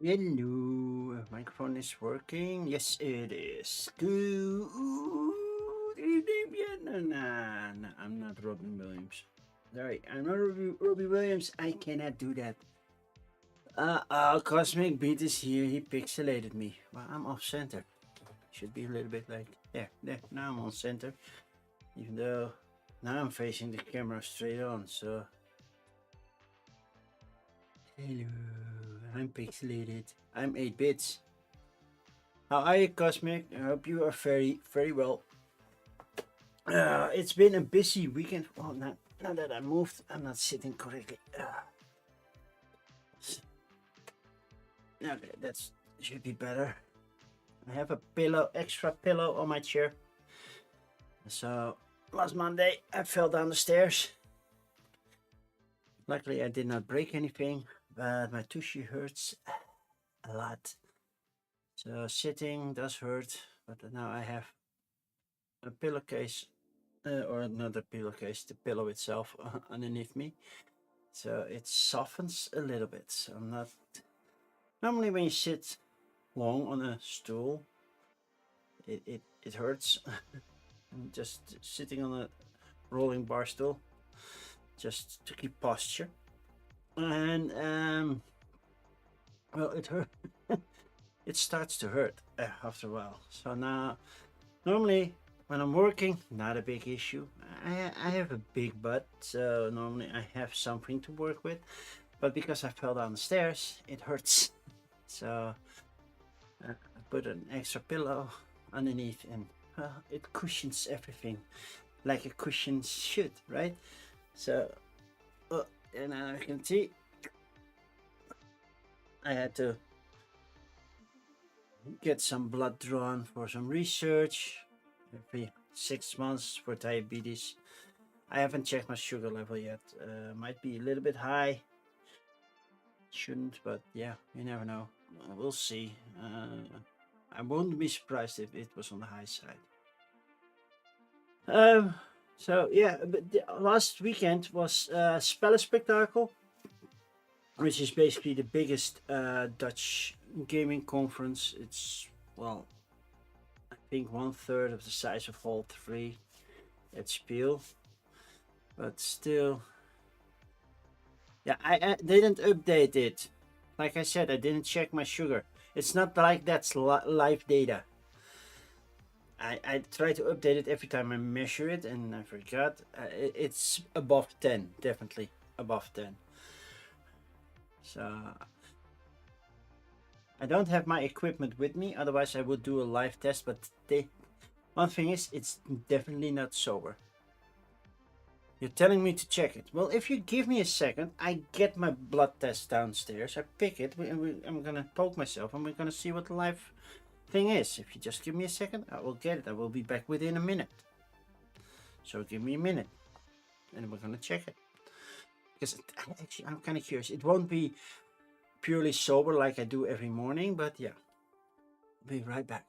Hello, microphone is working. Yes, it is. Good evening, Vietnam. Nah, I'm not Robin Williams. Sorry, I'm not Robbie Williams. I cannot do that. Cosmic Beat is here. He pixelated me. Well, I'm off center. Should be a little bit like there. Now I'm on center. Even though now I'm facing the camera straight on. So, hello. I'm pixelated. I'm 8 bits. How are you, Cosmic? I hope you are very, very well. It's been a busy weekend. Well, now that I moved, I'm not sitting correctly. Okay, that should be better. I have a pillow, extra pillow on my chair. So last Monday I fell down the stairs. Luckily I did not break anything, but my tushy hurts a lot. So sitting does hurt, but now I have a pillowcase or another pillowcase, the pillow itself underneath me. So it softens a little bit. So I'm not. Normally, when you sit long on a stool, it hurts. I'm just sitting on a rolling bar stool, just to keep posture. And well, it hurt. It starts to hurt after a while. So now, normally when I'm working, not a big issue. I have a big butt, so normally I have something to work with. But because I fell down the stairs, it hurts. So I put an extra pillow underneath, and it cushions everything like a cushion should, right? So, and I can see I had to get some blood drawn for some research every 6 months for diabetes. I haven't checked my sugar level yet. Might be a little bit high. Shouldn't, but yeah, you never know. We'll see. I wouldn't be surprised if it was on the high side. So yeah, but the last weekend was Spellenspectakel, which is basically the biggest Dutch gaming conference. It's, well, I think 1/3 of the size of Hall 3 at Spiel, but still, yeah, I didn't update it. Like I said, I didn't check my sugar. It's not like that's live data. I try to update it every time I measure it, and I forgot. It's above 10, definitely above 10. So I don't have my equipment with me, otherwise I would do a live test. But one thing is, it's definitely not sober. You're telling me to check it. Well, if you give me a second, I get my blood test downstairs. I pick it, I'm gonna poke myself, and we're gonna see what the live thing is. If you just give me a second, I will get it. I will be back within a minute. So give me a minute, and we're gonna check it. Because actually, I'm kind of curious. It won't be purely sober like I do every morning, but yeah. I'll be right back.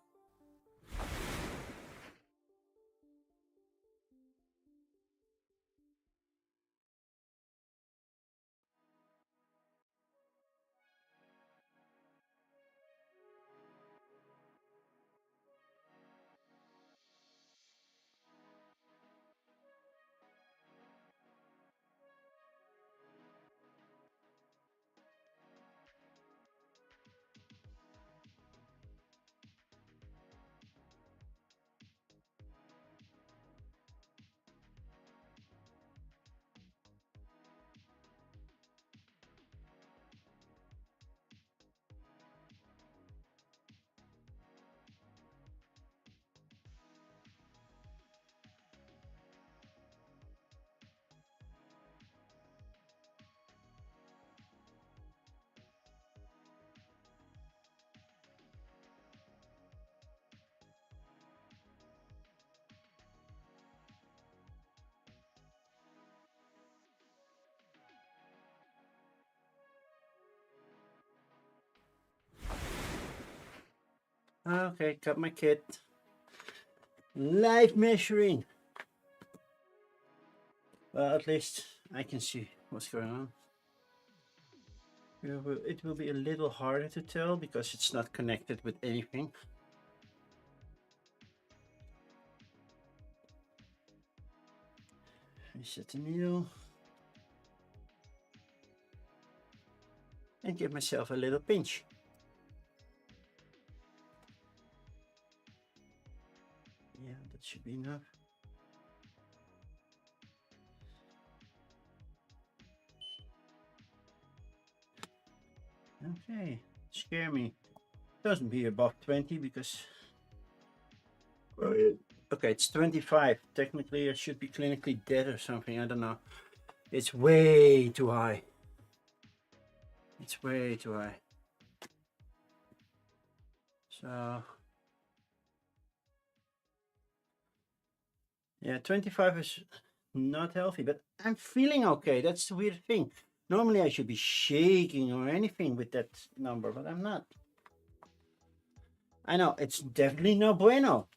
Okay, got my kit. Live measuring. Well, at least I can see what's going on. It will be a little harder to tell because it's not connected with anything. Reset the needle. And give myself a little pinch. Yeah, that should be enough. Okay, scare me. Doesn't be above 20 because... Okay, it's 25. Technically, I should be clinically dead or something. I don't know. It's way too high. It's way too high. So... Yeah, 25 is not healthy, but I'm feeling okay. That's the weird thing. Normally I should be shaking or anything with that number, but I'm not. I know, it's definitely no bueno.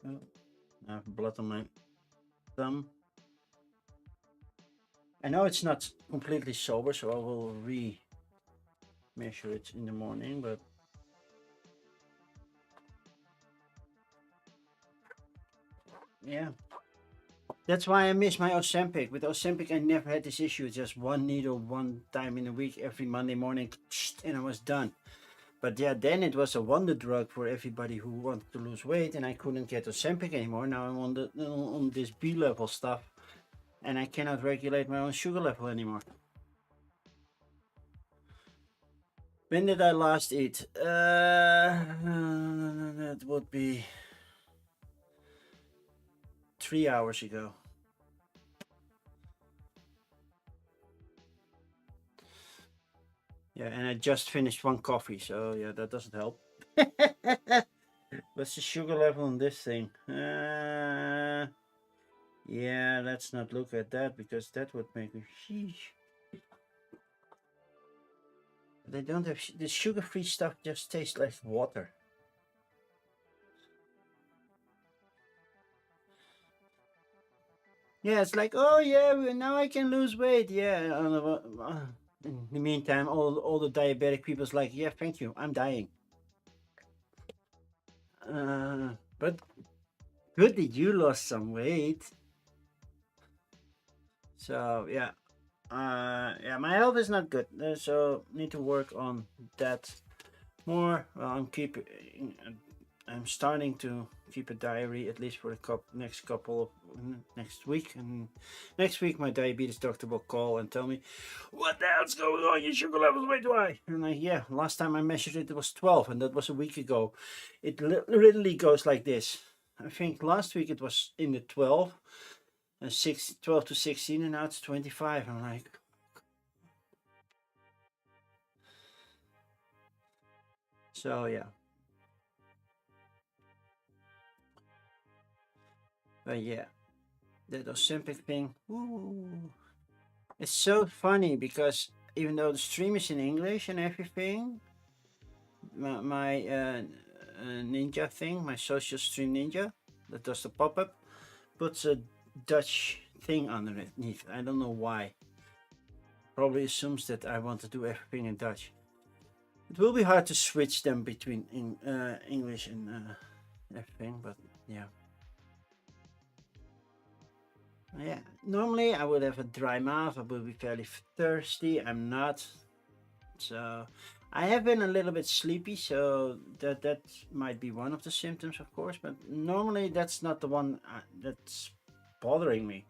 Oh, I have blood on my thumb. I know it's not completely sober, so I will re-measure it in the morning, but... Yeah. That's why I miss my Ozempic. With Ozempic, I never had this issue. Just one needle, one time in a week, every Monday morning, and I was done. But yeah, then it was a wonder drug for everybody who wanted to lose weight, and I couldn't get Ozempic anymore. Now I'm on this B level stuff, and I cannot regulate my own sugar level anymore. When did I last eat? That would be 3 hours ago. Yeah, and I just finished one coffee, so yeah, that doesn't help. What's the sugar level on this thing? Yeah, let's not look at that because that would make me... Sheesh. They don't have... The sugar-free stuff just tastes like water. Yeah, it's like, oh yeah, now I can lose weight. Yeah, in the meantime, all the diabetic people's like, yeah, thank you, I'm dying. But good that you lost some weight. So yeah, yeah, my health is not good, so need to work on that more. Well, I'm starting to keep a diary at least for the next couple of next week, and next week my diabetes doctor will call and tell me what the hell's going on. Your sugar level's way too high. And like, yeah, last time I measured it was 12, and that was a week ago. It literally goes like this. I think last week it was in the 12 to 16, and now it's 25. I'm like, so yeah. But yeah, that Ozempic thing, ooh, it's so funny because even though the stream is in English and everything, my ninja thing, my social stream ninja that does the pop-up, puts a Dutch thing underneath. I don't know why. Probably assumes that I want to do everything in Dutch. It will be hard to switch them between English and everything, but yeah. Yeah, normally I would have a dry mouth. I would be fairly thirsty. I'm not. So I have been a little bit sleepy, so that might be one of the symptoms, of course. But normally that's not the one that's bothering me.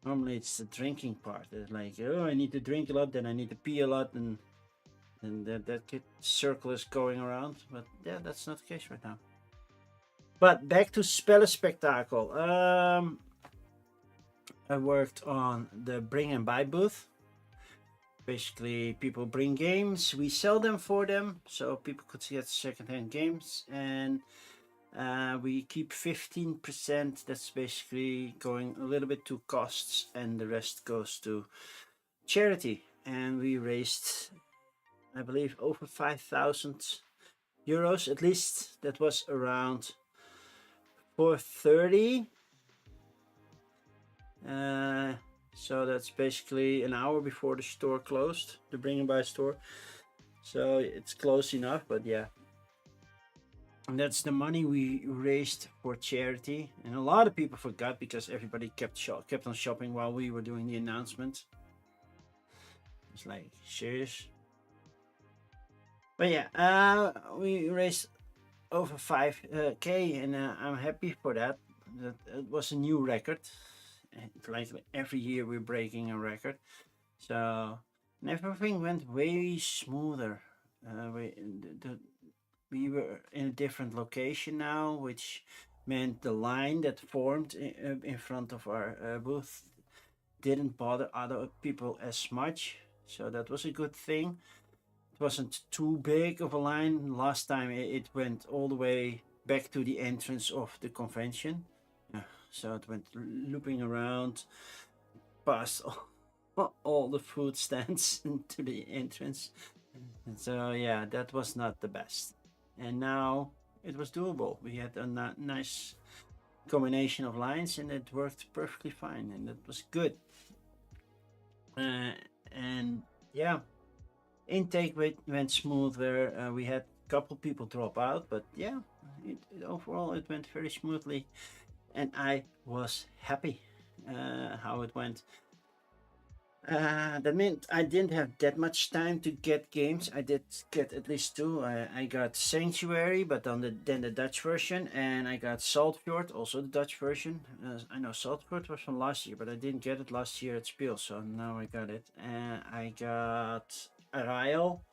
Normally it's the drinking part. It's like, oh, I need to drink a lot, then I need to pee a lot, and that circle is going around. But yeah, that's not the case right now. But back to Spellenspectakel. I worked on the bring and buy booth. Basically, people bring games, we sell them for them, so people could get secondhand games, and we keep 15%. That's basically going a little bit to costs, and the rest goes to charity. And we raised, I believe, over 5,000 euros. At least that was around 4:30. Uh, so that's basically an hour before the store closed, the Bring and Buy store. So it's close enough, but yeah. And that's the money we raised for charity, and a lot of people forgot because everybody kept on shopping while we were doing the announcement. It's like serious. But yeah, we raised over 5k, and I'm happy for that. That it was a new record. Like every year we're breaking a record, so and everything went way smoother. We were in a different location now, which meant the line that formed in front of our booth didn't bother other people as much. So that was a good thing. It wasn't too big of a line. Last time it went all the way back to the entrance of the convention. So it went looping around past all the food stands to the entrance. And so yeah, that was not the best. And now it was doable. We had a nice combination of lines, and it worked perfectly fine, and it was good. And yeah, intake went smoother. We had a couple people drop out, but yeah, overall it went very smoothly, and I was happy how it went. That meant I didn't have that much time to get games. I did get at least two. I got Sanctuary, but on then the Dutch version, and I got Saltfjord, also the Dutch version. I know Saltfjord was from last year, but I didn't get it last year at Spiel, so now I got it. And I got Ariel,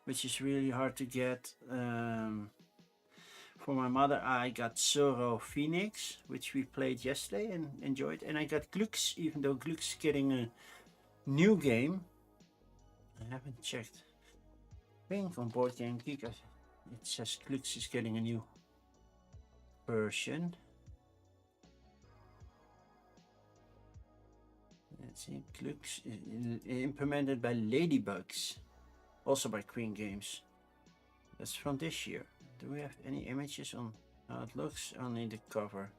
which is really hard to get. For my mother, I got Zoro Phoenix, which we played yesterday and enjoyed, and I got Glux, even though Glux is getting a new game. I haven't checked. I think on Board Game Geek it says Glux is getting a new version. Let's see, Glux implemented by Ladybugs, also by Queen Games. That's from this year. Do we have any images on how it looks? Only the cover.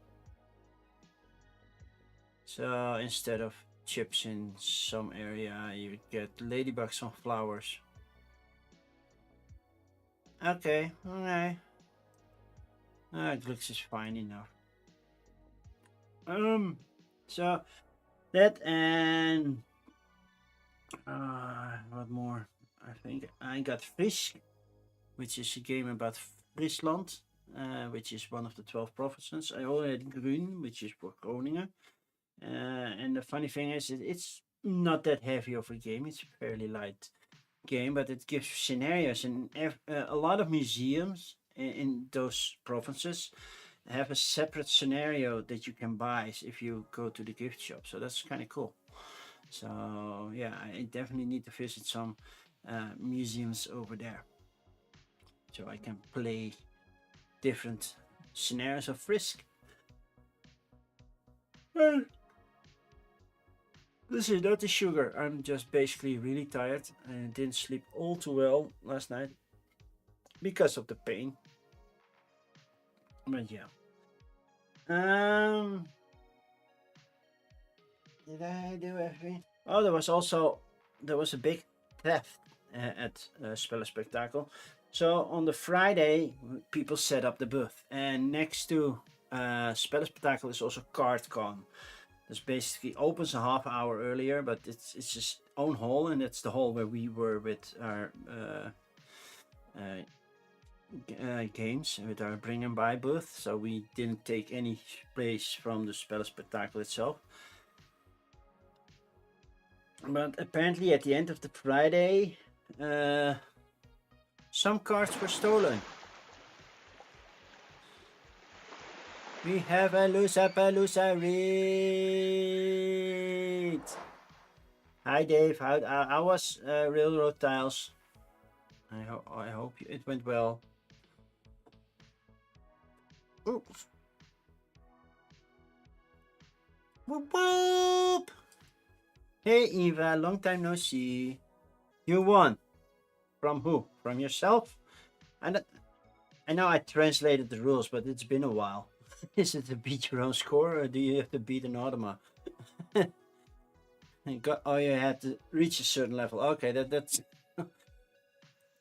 So instead of chips in some area, you get ladybugs on flowers. Okay, alright. It looks is fine enough. So that, and what more? I think I got Frisk, which is a game about Friesland, which is one of the 12 provinces. I already had Grün, which is for Groningen. And the funny thing is, it's not that heavy of a game. It's a fairly light game, but it gives scenarios, and a lot of museums in those provinces have a separate scenario that you can buy if you go to the gift shop. So that's kind of cool. So yeah, I definitely need to visit some museums over there, so I can play different scenarios of Frisk. This is not the sugar. I'm just basically really tired and didn't sleep all too well last night because of the pain. But yeah. Did I do everything? Oh, there was a big theft at Spellenspectakel. So on the Friday, people set up the booth, and next to Spellenspectakel is also CardCon. This basically opens a half hour earlier, but it's just own hall, and it's the hall where we were with our games, with our Bring and Buy booth. So we didn't take any place from the Spellenspectakel itself. But apparently at the end of the Friday, some cards were stolen. We have a Palooza read. Hi Dave, how was Railroad Tiles? I hope it went well. Oops. Whoop whoop! Hey Eva, long time no see. You won. From who? From yourself? I know I translated the rules, but it's been a while. Is it to beat your own score, or do you have to beat an automa? Oh, you had to reach a certain level. Okay, that's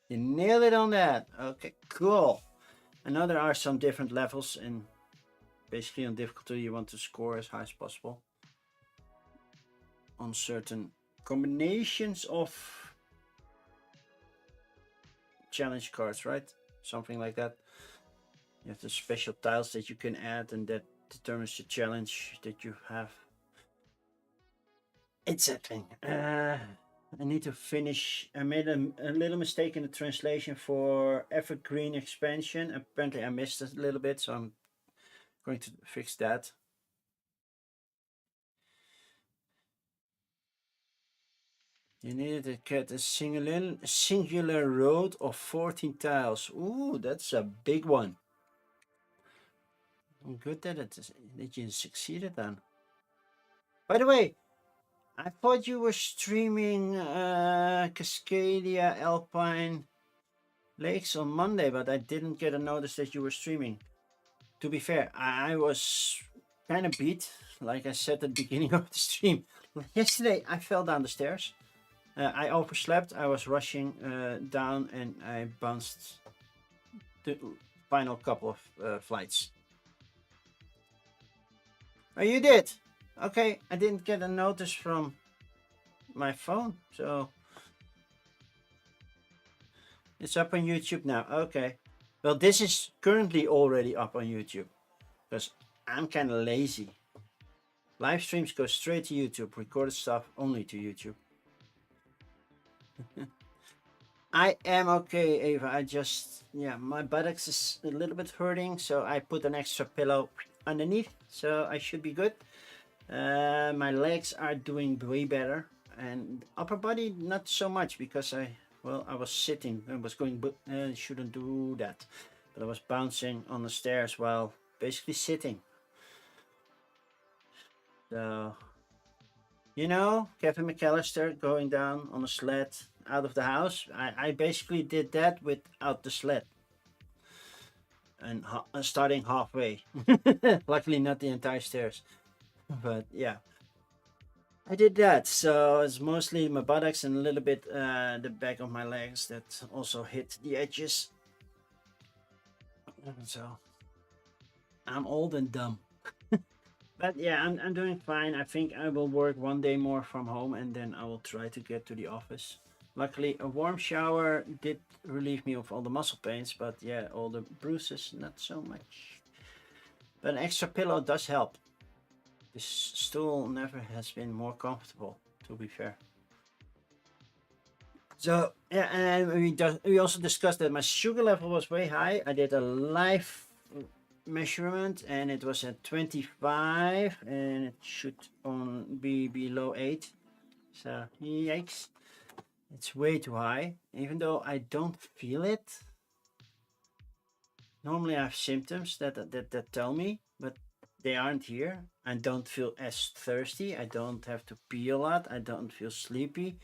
you nailed it on that. Okay, cool. I know there are some different levels, and basically on difficulty you want to score as high as possible on certain combinations of challenge cards, right? Something like that. You have the special tiles that you can add, and that determines the challenge that you have. Exactly. I need to finish. I made a little mistake in the translation for Evergreen expansion. Apparently, I missed it a little bit, so I'm going to fix that. You needed to get a singular road of 14 tiles. Ooh, that's a big one. Good that you succeeded then. By the way, I thought you were streaming Cascadia Alpine Lakes on Monday, but I didn't get a notice that you were streaming. To be fair, I was kind of beat, like I said at the beginning of the stream. Yesterday, I fell down the stairs. I overslept. I was rushing down, and I bounced the final couple of flights. Oh, you did? Okay, I didn't get a notice from my phone, so it's up on YouTube now. Okay. Well, this is currently already up on YouTube because I'm kind of lazy. Live streams go straight to YouTube, recorded stuff only to YouTube. I am okay, Ava. I just, yeah, my buttocks is a little bit hurting, so I put an extra pillow underneath, so I should be good. My legs are doing way better, and upper body not so much because I was sitting and was going, but shouldn't do that. But I was bouncing on the stairs while basically sitting. So, you know, Kevin McAllister going down on a sled out of the house. I basically did that without the sled. And starting halfway. Luckily not the entire stairs. But yeah. I did that. So it's mostly my buttocks and a little bit the back of my legs that also hit the edges. So I'm old and dumb. But yeah, I'm doing fine. I think I will work one day more from home and then I will try to get to the office. Luckily, a warm shower did relieve me of all the muscle pains, but yeah, all the bruises, not so much. But an extra pillow does help. This stool never has been more comfortable, to be fair. So yeah, and we also discussed that my sugar level was way high. I did a live measurement and it was at 25 and it should be below 8. So yikes. It's way too high, even though I don't feel it. Normally I have symptoms that tell me, but they aren't here. I don't feel as thirsty. I don't have to pee a lot. I don't feel sleepy.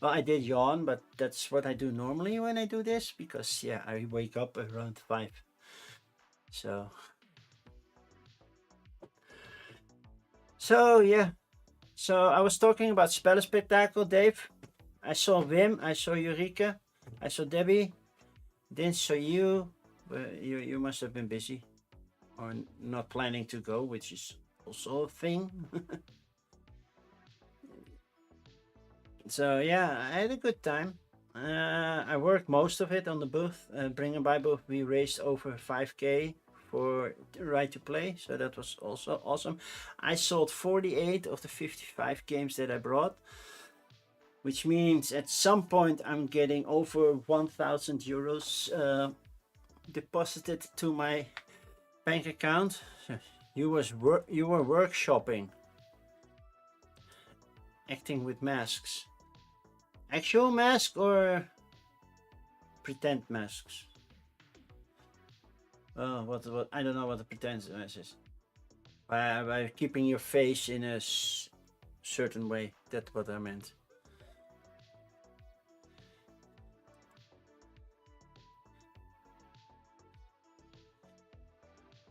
Well, I did yawn, but that's what I do normally when I do this because yeah, I wake up around 5. So yeah. So I was talking about Spellenspectakel, Dave. I saw Wim, I saw Eureka, I saw Debbie. Didn't saw you. You must have been busy or not planning to go, which is also a thing. So yeah, I had a good time. I worked most of it on the booth. Bring a Buy booth, we raised over 5k for Right to Play, so that was also awesome. I sold 48 of the 55 games that I brought, which means at some point I'm getting over 1,000 euros deposited to my bank account. You were workshopping, acting with masks. Actual mask or pretend masks? Oh, what I don't know what the pretend mask is. By keeping your face in a certain way. That's what I meant.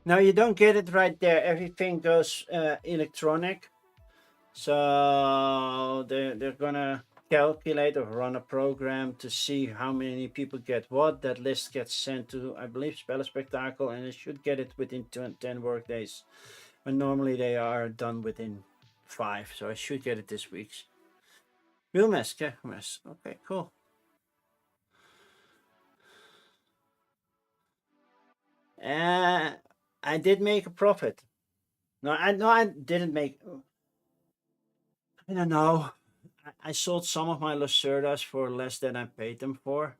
Now you don't get it right there. Everything goes electronic. So they're gonna calculate or run a program to see how many people get what. That list gets sent to, I believe, Spell Spectacle, and it should get it within 10 work days. And normally they are done within 5, so I should get it this week. Real mess, mess. Okay, cool. I did make a profit. No, I didn't make. I don't know. I sold some of my Lacerdas for less than I paid them for.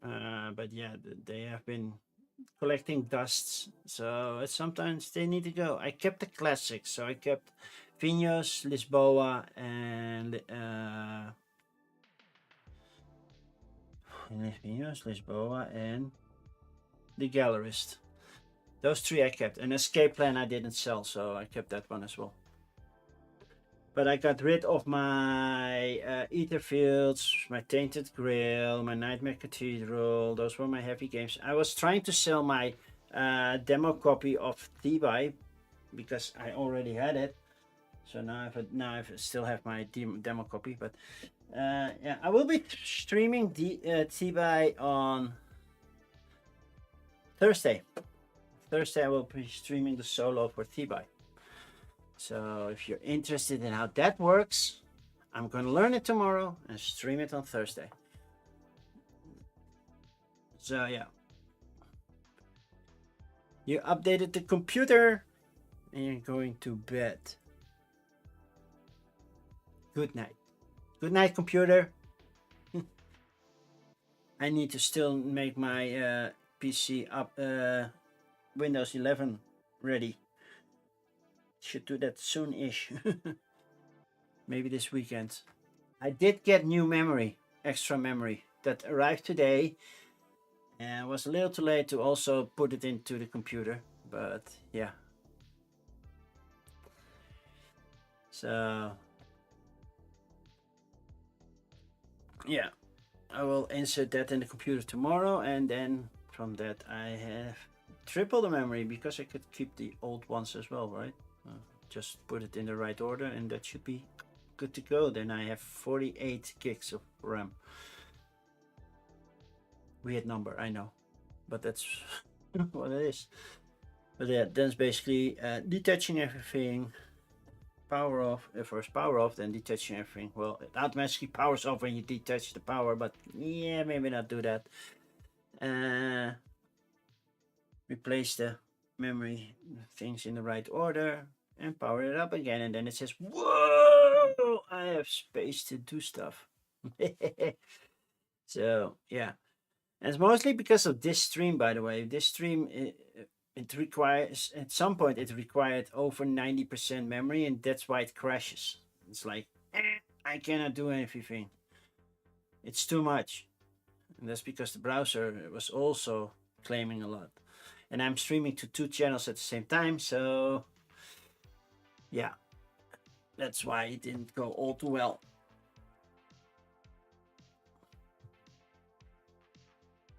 But yeah, they have been collecting dusts, so sometimes they need to go. I kept the classics, so I kept Vinos, Lisboa, and Vinos, Lisboa, and the Gallerist. Those 3 I kept. An Escape Plan I didn't sell, so I kept that one as well. But I got rid of my Ether Fields, my Tainted Grail, my Nightmare Cathedral. Those were my heavy games. I was trying to sell my demo copy of T-Buy because I already had it. So now I still have my demo copy. But yeah, I will be streaming the T-Buy on Thursday. Thursday I will be streaming the solo for T-Buy. So if you're interested in how that works, I'm going to learn it tomorrow and stream it on Thursday. So yeah. You updated the computer and you're going to bed. Good night. Good night, computer. I need to still make my PC up Windows 11 ready. Should do that soon-ish. Maybe this weekend. I did get new memory, extra memory, that arrived today. And was a little too late to also put it into the computer. But yeah. So yeah, I will insert that in the computer tomorrow, and then from that I have triple the memory because I could keep the old ones as well, right? Just put it in the right order and that should be good to go. Then I have 48 gigs of RAM. Weird number, I know, but that's what it is. But yeah, that's basically detaching everything. Power off, first power off, then detaching everything. Well, it automatically powers off when you detach the power, but yeah, maybe not do that. Replace the memory things in the right order and power it up again, and then it says, whoa, I have space to do stuff. So yeah, and it's mostly because of this stream, by the way. This stream, it requires, at some point it required over 90% memory, and that's why it crashes. It's like, I cannot do anything. It's too much. And that's because the browser was also claiming a lot. And I'm streaming to 2 channels at the same time, so yeah, that's why it didn't go all too well.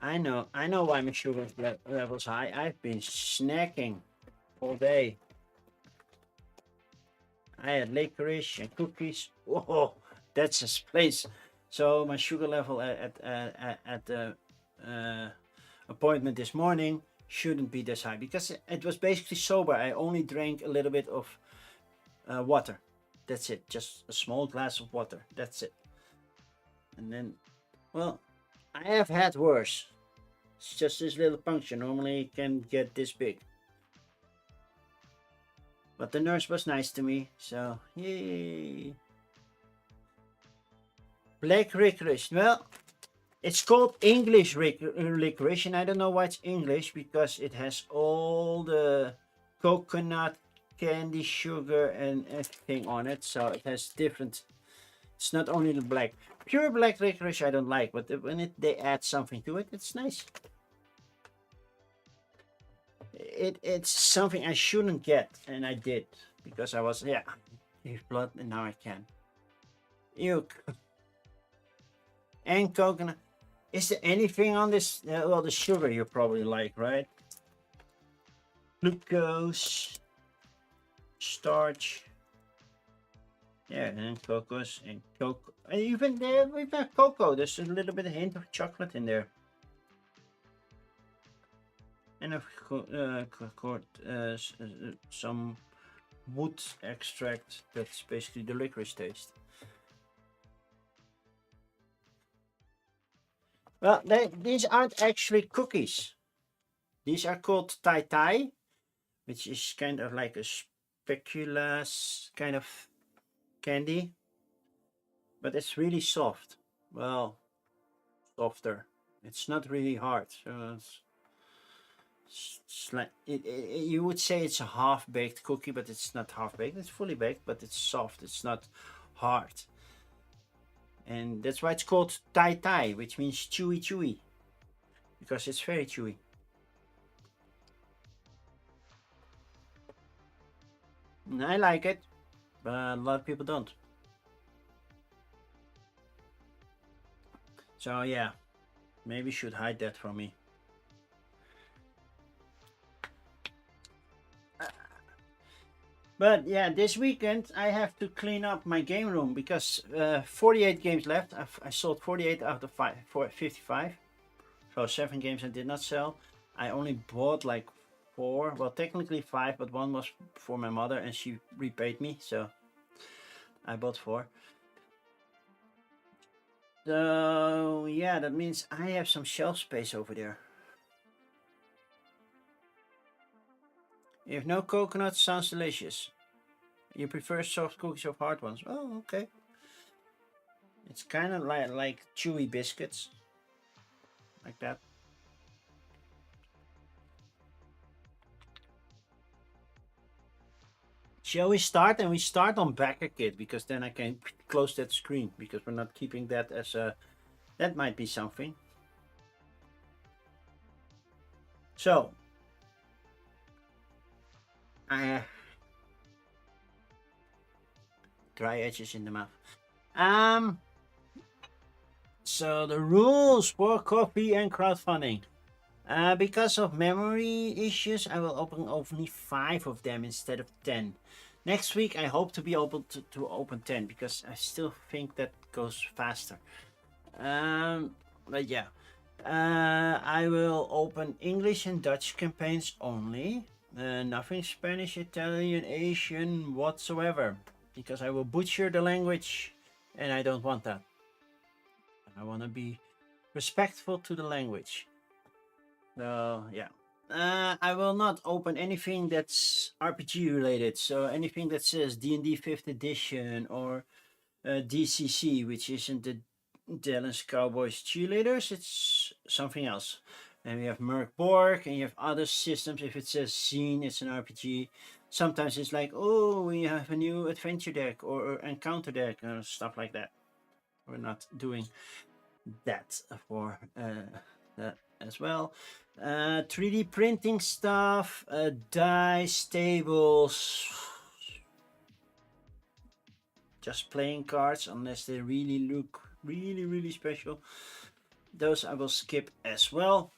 I know why my sugar level's high. I've been snacking all day. I had licorice and cookies. Whoa, that's a place. So my sugar level at the appointment this morning shouldn't be this high because it was basically sober. I only drank a little bit of water. That's it. Just a small glass of water. That's it. And then, well, I have had worse. It's just this little puncture. Normally it can get this big. But the nurse was nice to me, so yay. Black licorice. Well, it's called English licorice, and I don't know why it's English because it has all the coconut, candy, sugar, and everything on it. So it has different. It's not only the black. Pure black licorice I don't like, but when they add something to it, it's nice. It's something I shouldn't get, and I did because I was gave blood, and now I can. Ew. And coconut. Is there anything on this? Well, the sugar you probably like, right? Glucose, starch. Yeah, and cocos and cocoa. And even there, we've got cocoa. There's a little bit of hint of chocolate in there. And of course, some wood extract. That's basically the licorice taste. Well, these aren't actually cookies. These are called tai tai, which is kind of like a speculoos kind of candy, but it's really soft. Well, softer. It's not really hard, so it's like you would say it's a half-baked cookie, but it's not half-baked. It's fully baked, but it's soft. It's not hard, and that's why it's called tai tai, which means chewy chewy, because it's very chewy. And I like it, but a lot of people don't. So yeah, maybe you should hide that from me. But yeah, this weekend I have to clean up my game room because 48 games left. I sold 48 out of 55. So 7 games I did not sell. I only bought like 4. Well, technically 5, but 1 was for my mother and she repaid me. So I bought 4. So yeah, that means I have some shelf space over there. If no coconut, sounds delicious. You prefer soft cookies or hard ones? Oh, okay. It's kind of like chewy biscuits, like that. Shall we start? And we start on BackerKit because then I can close that screen because we're not keeping that as a. That might be something. So I have dry edges in the mouth. So the rules for coffee and crowdfunding. Because of memory issues, I will open only 5 of them instead of 10. Next week, I hope to be able to open 10 because I still think that goes faster. But yeah, I will open English and Dutch campaigns only. Nothing Spanish, Italian, Asian whatsoever, because I will butcher the language, and I don't want that. I want to be respectful to the language. So yeah. I will not open anything that's RPG related. So anything that says D&D 5th edition or DCC, which isn't the Dallas Cowboys cheerleaders, it's something else. And we have Merc Borg, and you have other systems. If it says scene, it's an RPG. Sometimes it's like, oh, we have a new adventure deck or encounter deck or stuff like that. We're not doing that for that as well. 3D printing stuff, dice, tables, just playing cards unless they really look really special. Those I will skip as well.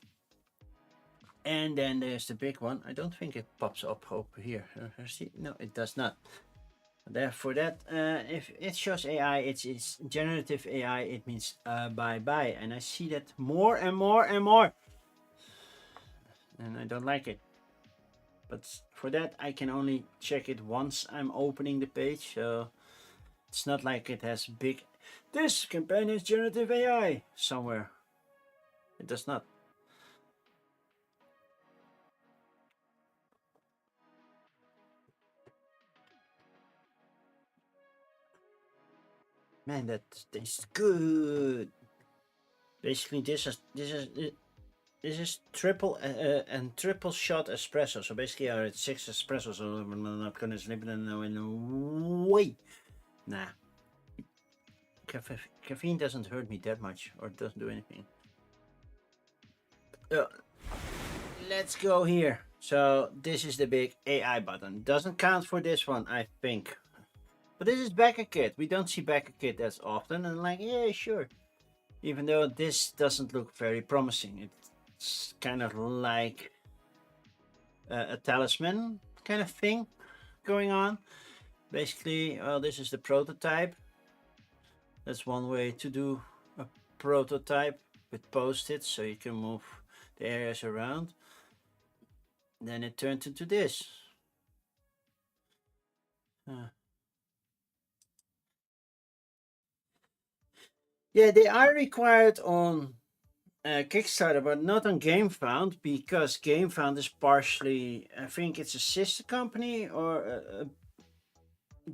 And then there's the big one. I don't think it pops up over here. See? No, it does not. Therefore, that if it shows AI, it's generative AI. It means bye bye, and I see that more and more and more, and I don't like it. But for that, I can only check it once I'm opening the page. So it's not like it has big. This campaign is generative AI somewhere. It does not. Man, that tastes good. Basically, this is triple and triple shot espresso. So basically, it's 6 espressos. So I'm not gonna slip it in way. Nah, caffeine doesn't hurt me that much, or doesn't do anything. Let's go here. So this is the big AI button. Doesn't count for this one, I think. But this is BackerKit. We don't see BackerKit as often, and like, yeah, sure. Even though this doesn't look very promising, it's kind of like a talisman kind of thing going on. Basically, well, this is the prototype. That's one way to do a prototype with post-its, so you can move the areas around. Then it turned into this. Yeah, they are required on Kickstarter, but not on GameFound, because GameFound is partially, I think it's a sister company or a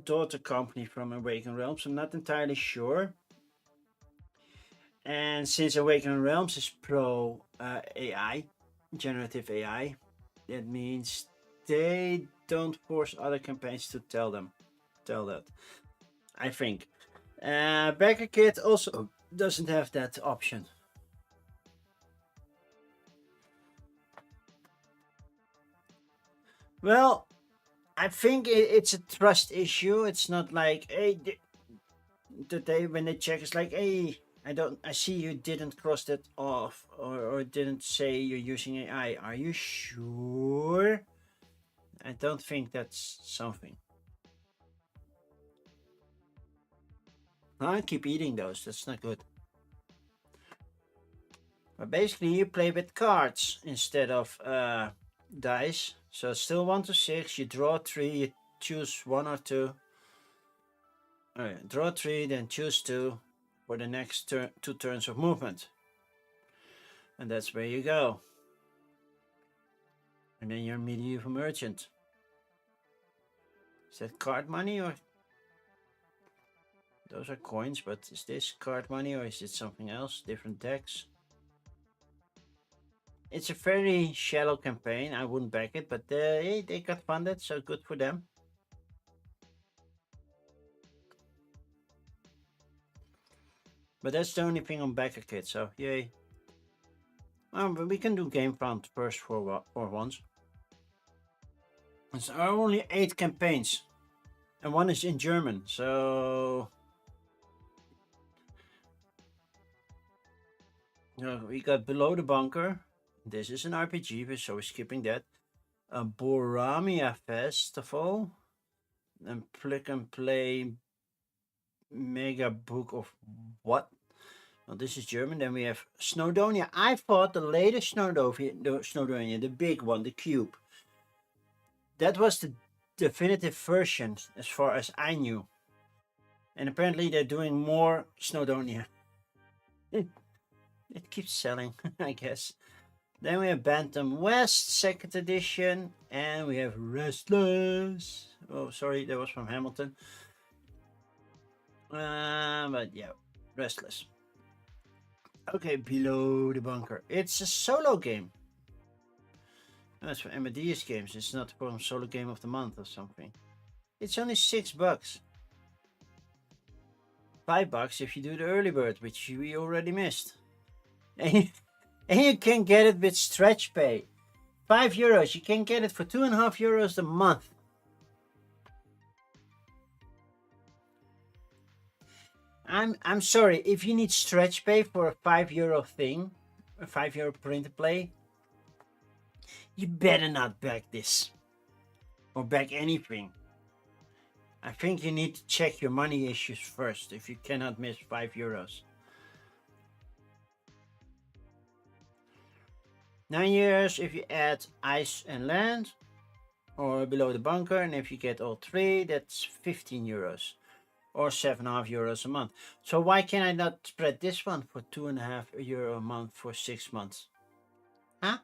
daughter company from Awaken Realms. I'm not entirely sure. And since Awaken Realms is pro AI, generative AI, that means they don't force other campaigns to tell that. I think. Backer Kit also doesn't have that option. Well, I think it's a trust issue. It's not like, hey, today when they check, it's like, hey, I see you didn't cross that off, or didn't say you're using AI. Are you sure? I don't think that's something. I keep eating those. That's not good. But basically, you play with cards instead of dice. So still 1 to 6. You draw 3. You choose 1 or 2. Draw 3, then choose 2 for the next 2 turns of movement. And that's where you go. And then you're medieval merchant. Is that card money, or those are coins? But is this card money, or is it something else? Different decks? It's a very shallow campaign. I wouldn't back it, but they got funded, so good for them. But that's the only thing on Backer Kit, so yay. But we can do GameFound first for once. There are only 8 campaigns, and 1 is in German, so we got Below the Bunker. This is an RPG, so we're skipping that. A Boramia Festival, and Click and Play Mega Book of what? Well, this is German. Then we have Snowdonia. I thought the latest Snowdonia, the big one, the cube, that was the definitive version as far as I knew. And apparently they're doing more Snowdonia. It keeps selling, I guess. Then we have Bantam West, 2nd edition. And we have Restless. Oh, sorry, that was from Hamilton. But yeah, Restless. Okay, Below the Bunker. It's a solo game. That's for Amadeus Games. It's not for solo game of the month or something. It's only $6. $5 if you do the early bird, which we already missed. And you can get it with stretch pay. €5. You can get it for €2.50 a month. I'm sorry, if you need stretch pay for a €5 thing, a €5 print to play, you better not back this. Or back anything. I think you need to check your money issues first if you cannot miss €5. 9 years if you add Ice and Land, or Below the Bunker, and if you get all 3, that's €15. Or €7.50 a month. So why can I not spread this one for €2.50 a month for 6 months? Huh?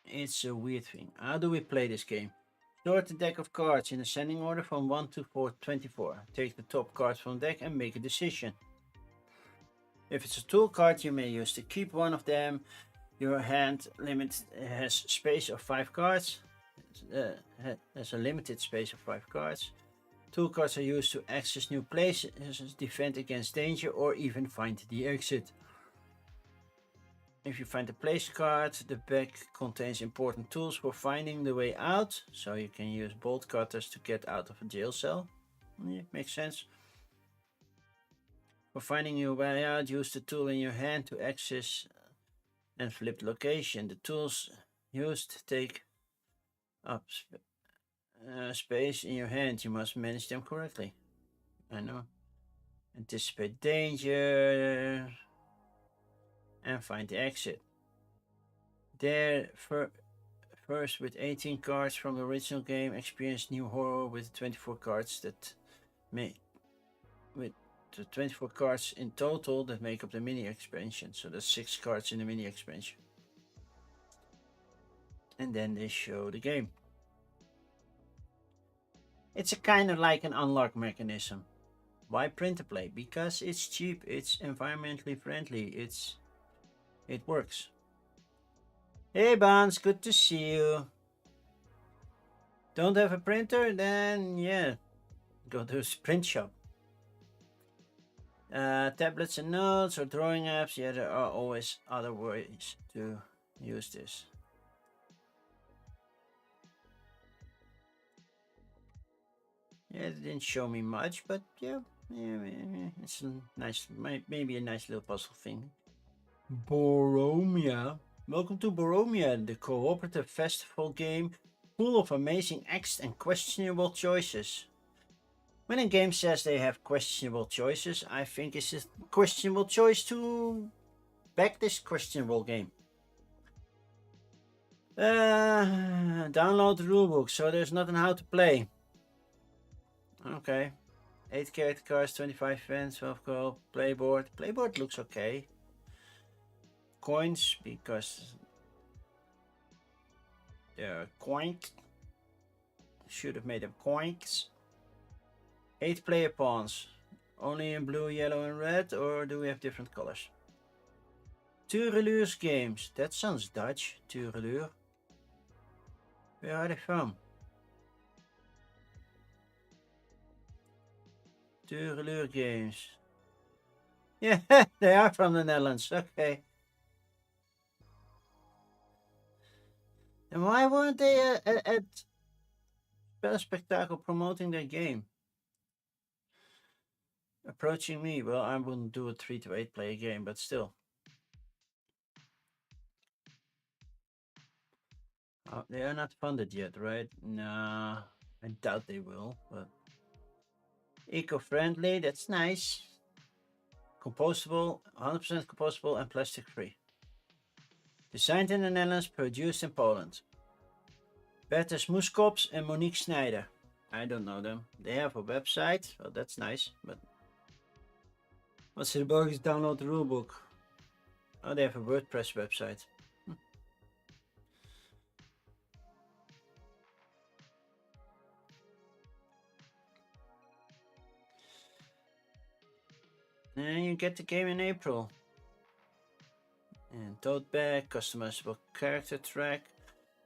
It's a weird thing. How do we play this game? Sort the deck of cards in ascending order from 1 to 424. Take the top cards from the deck and make a decision. If it's a tool card, you may use to keep one of them. Your hand limit has space of 5 cards. Has a limited space of 5 cards. Tool cards are used to access new places, defend against danger, or even find the exit. If you find a place card, the bag contains important tools for finding the way out. So you can use bolt cutters to get out of a jail cell. Yeah, makes sense. For finding your way out, use the tool in your hand to access and flip location. The tools used take up space in your hand. You must manage them correctly. I know. Anticipate danger and find the exit. There, first with 18 cards from the original game, experience new horror with 24 cards that make with the 24 cards in total that make up the mini expansion. So there's 6 cards in the mini expansion. And then they show the game. It's a kind of like an unlock mechanism. Why print to play? Because it's cheap, it's environmentally friendly, it works. Hey Bans, good to see you. Don't have a printer? Then yeah, go to a print shop. Tablets and notes or drawing apps, yeah, there are always other ways to use this. Yeah, it didn't show me much, but yeah, it's a nice, maybe a nice little puzzle thing. Boromia. Welcome to Boromia, the cooperative festival game full of amazing acts and questionable choices. When a game says they have questionable choices, I think it's a questionable choice to back this questionable game. Download the rulebook, so there's nothing how to play. Okay. 8 character cards, 25 fans, 12 gold, playboard. Playboard looks okay. Coins, because they're coined. Should have made them coins. 8 player pawns. Only in blue, yellow, and red, or do we have different colors? Tureluur's games. That sounds Dutch. Tureluur. Where are they from? Tureluur games. Yeah, they are from the Netherlands. Okay. Then why weren't they at Spellenspectakel promoting their game? Approaching me. Well, I wouldn't do a 3 to 8 player game, but still. Oh, they are not funded yet, right? Nah, I doubt they will, but eco-friendly, that's nice. Compostable, 100% compostable and plastic free. Designed in the Netherlands, produced in Poland. Bertha Smoeskops and Monique Schneider. I don't know them. They have a website, well that's nice, but what's the bogus download the rulebook? Oh, they have a WordPress website. And you get the game in April. And tote bag, customizable character track,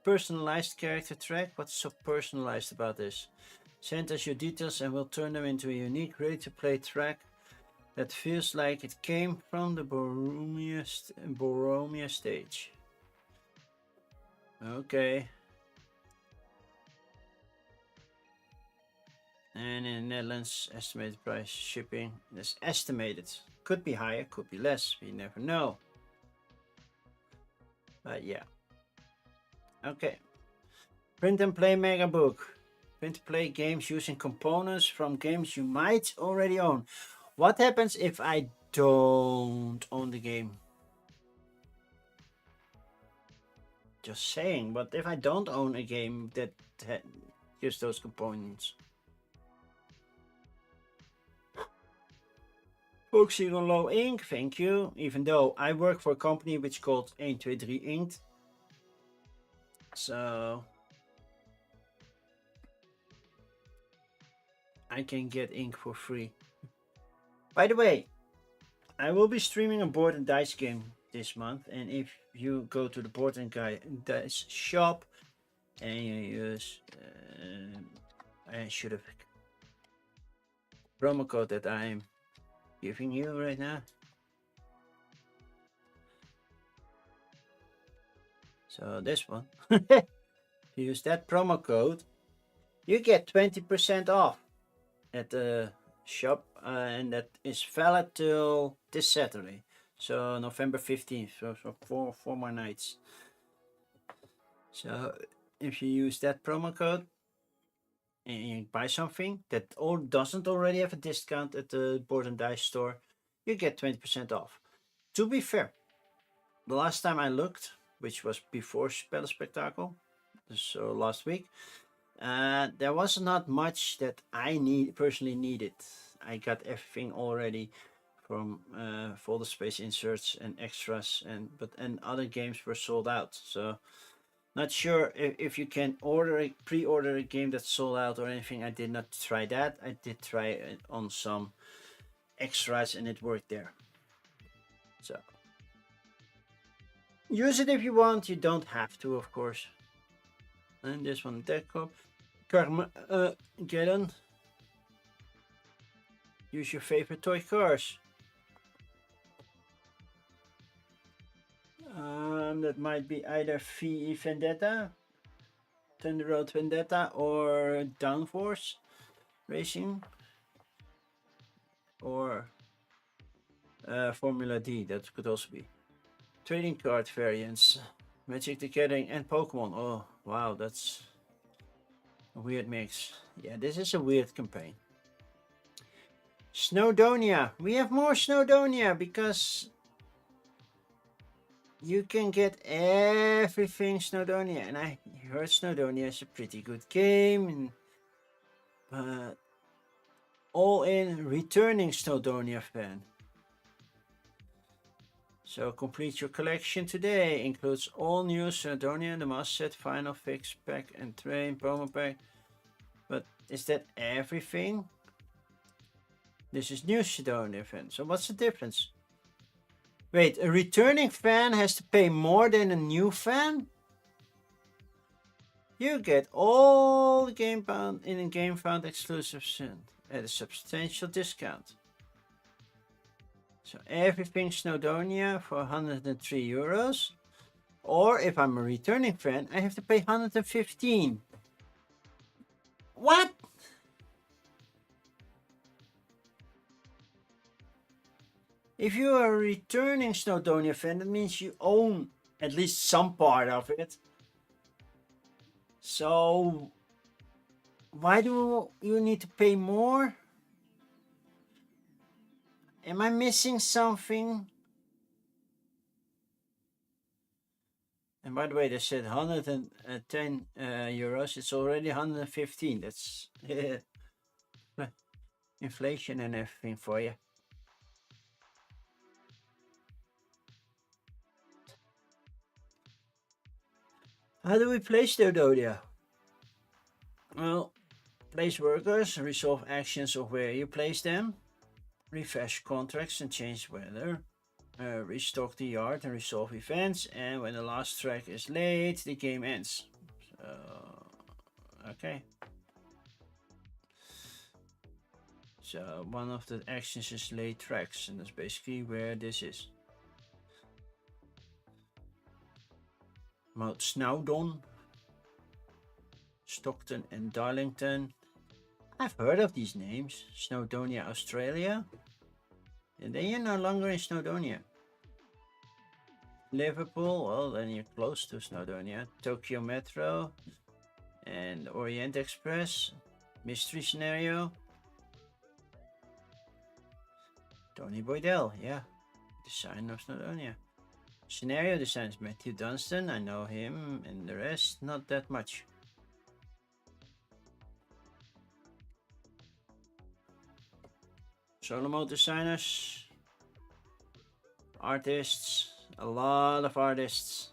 personalized character track. What's so personalized about this? Send us your details and we'll turn them into a unique, ready-to-play track that feels like it came from the Boromia stage. Okay. And in the Netherlands, estimated price shipping is estimated. Could be higher, could be less. We never know. But yeah. Okay. Print and play mega book. Print and play games using components from games you might already own. What happens if I don't own the game? Just saying, but if I don't own a game that gives those components? Focusing on low ink, thank you. Even though I work for a company which is called 123 Inked. So I can get ink for free. By the way, I will be streaming a board and dice game this month, and if you go to the board and dice shop and you use I should have promo code that I'm giving you right now. So this one. If you use that promo code, you get 20% off at the shop, and that is valid till this Saturday. So November 15th, so four more nights. So if you use that promo code and you buy something that doesn't already have a discount at the Board and Dice store, you get 20% off. To be fair, the last time I looked, which was before Spell Spectacle, so last week, there was not much that I personally needed. I got everything already from folder space inserts and extras, and other games were sold out. So not sure if you can pre-order a game that's sold out or anything. I did not try that. I did try it on some extras and it worked there. So use it if you want. You don't have to, of course. And this one, Deco. Galen. Use your favorite toy cars. That might be either VE Vendetta, Thunder Road Vendetta, or Downforce Racing, or Formula D. That could also be. Trading card variants, Magic the Gathering, and Pokemon. Oh, wow, that's a weird mix. Yeah, this is a weird campaign. Snowdonia. We have more Snowdonia because you can get everything Snowdonia, and I heard Snowdonia is a pretty good game, but all in returning Snowdonia fan. So complete your collection today. Includes all new Snowdonia, the Master Set, Final Fix Pack, and Train promo pack. But is that everything? This is new Snowdonia fan. So what's the difference? Wait, a returning fan has to pay more than a new fan? You get all the Game Found in a Game Found exclusives at a substantial discount. So everything Snowdonia for 103 euros. Or if I'm a returning fan, I have to pay 115. What? If you are a returning Snowdonia fan, that means you own at least some part of it. So why do you need to pay more? Am I missing something? And by the way, they said 110 euros. It's already 115. That's inflation and everything for you. How do we play Snowdonia? Well, place workers, resolve actions of where you place them, refresh contracts and change weather, restock the yard and resolve events, and when the last track is laid, the game ends. Okay. So one of the actions is lay tracks, and that's basically where this is. Mount Snowdon, Stockton and Darlington. I've heard of these names. Snowdonia, Australia. And then you're no longer in Snowdonia. Liverpool, well then you're close to Snowdonia. Tokyo Metro and Orient Express. Mystery Scenario. Tony Boydell, yeah. Design of Snowdonia. Scenario designs Matthew Dunstan, I know him, and the rest, not that much. Solo mode designers, artists, a lot of artists.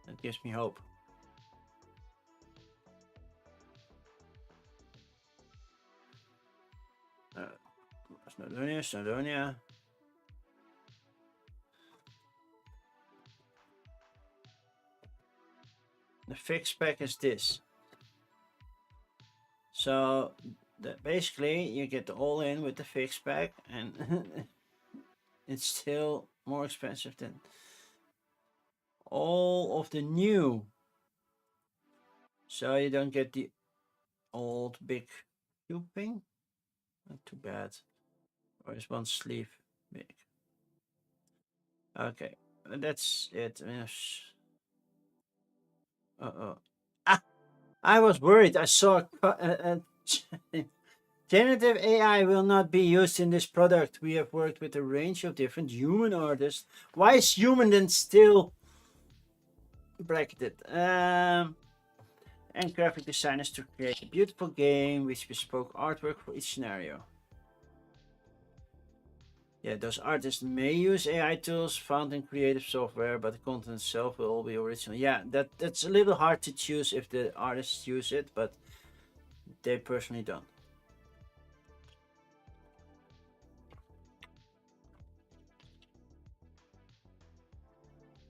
That gives me hope. Snowdonia. The fix pack is this. So basically you get the all in with the fix pack, and it's still more expensive than all of the new. So you don't get the old big tubing. Not too bad. Or is one sleeve big? Okay, that's it. Ah, I was worried. I saw generative AI will not be used in this product. We have worked with a range of different human artists. Why is human then still bracketed? And graphic designers to create a beautiful game which bespoke artwork for each scenario. Yeah, those artists may use AI tools found in creative software, but the content itself will all be original. Yeah, that's a little hard to choose if the artists use it, but they personally don't.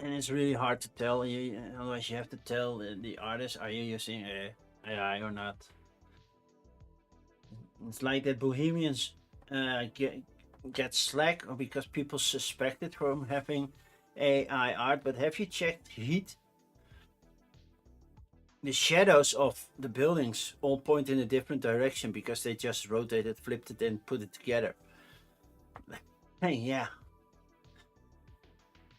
And it's really hard to tell. Otherwise, you have to tell the artist, are you using AI or not? It's like that Bohemians get slack because people suspect it from having AI art. But have you checked Heat? The shadows of the buildings all point in a different direction because they just rotated, flipped it, and put it together. Hey, yeah.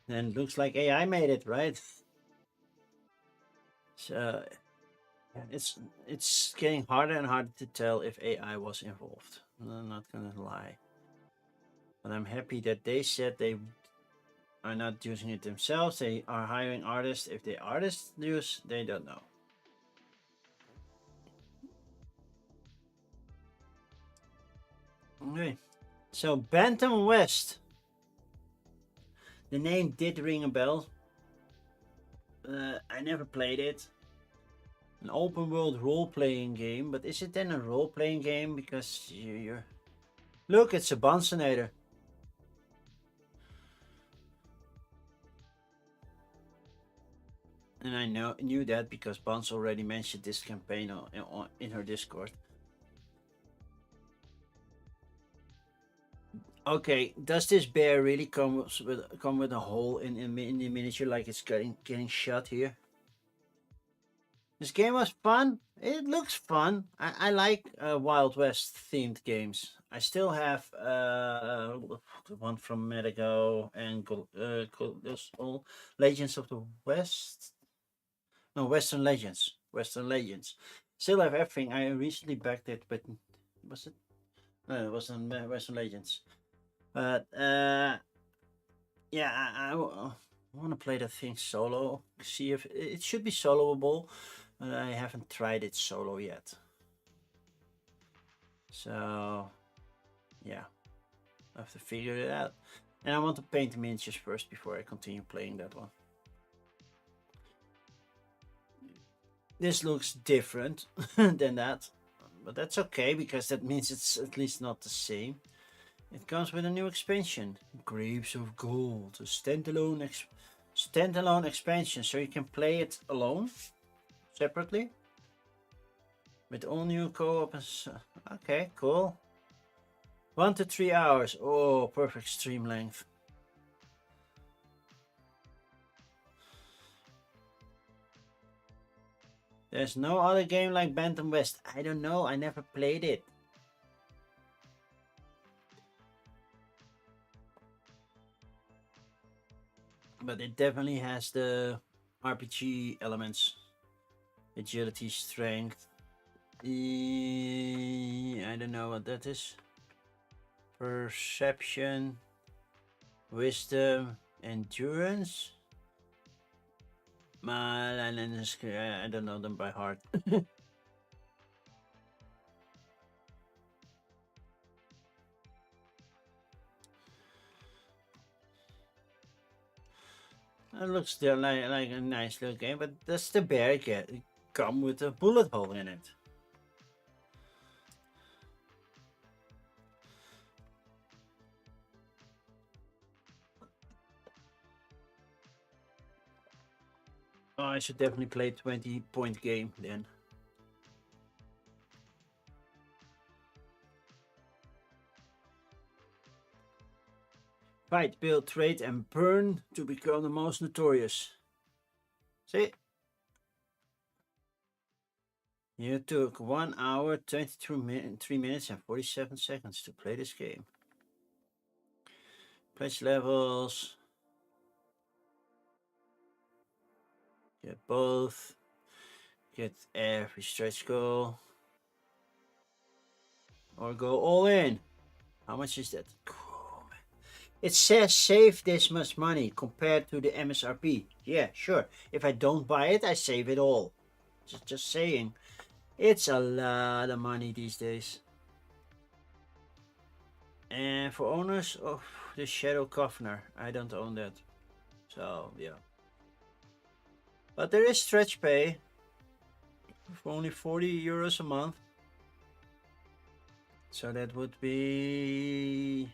Then looks like AI made it, right? So it's getting harder and harder to tell if AI was involved. I'm not gonna lie, but I'm happy that they said they are not using it themselves. They are hiring artists. If the artists use, they don't know. Okay, so Bantam West. The name did ring a bell. I never played it. An open world role playing game, but is it then a role playing game? Because you're. Look, it's a Bonsonator. And I knew that because Bons already mentioned this campaign in her Discord. Okay, does this bear really come with a hole in the miniature like it's getting shut here? This game was fun. It looks fun. I like Wild West themed games. I still have the one from Medigo and those all Legends of the West. No, Western Legends. Western Legends. Still have everything. I recently backed it, but was it? No, it wasn't Western Legends. But yeah, I want to play that thing solo. See if it should be soloable. But I haven't tried it solo yet. So yeah, I have to figure it out. And I want to paint the miniatures first before I continue playing that one. This looks different than that, but that's okay because that means it's at least not the same. It comes with a new expansion, Grapes of Gold, a standalone expansion, so you can play it alone, separately, with all new co-op. Okay, cool. 1 to 3 hours. Oh, perfect stream length. There's no other game like Bantam West. I don't know. I never played it. But it definitely has the RPG elements. Agility, strength. I don't know what that is. Perception, wisdom, endurance. I don't know them by heart. It looks still like a nice little game, but does the bear come with a bullet hole in it? Oh, I should definitely play 20-point game then. Fight, build, trade, and burn to become the most notorious. See? You took 1 hour, 3 minutes, and 47 seconds to play this game. Pledge levels. Get both. Get every stretch goal. Or go all in. How much is that? It says save this much money compared to the MSRP. Yeah, sure. If I don't buy it, I save it all. Just saying. It's a lot of money these days. And for owners of the Shadow Coffner, I don't own that. So, yeah. But there is stretch pay for only 40 euros a month. So that would be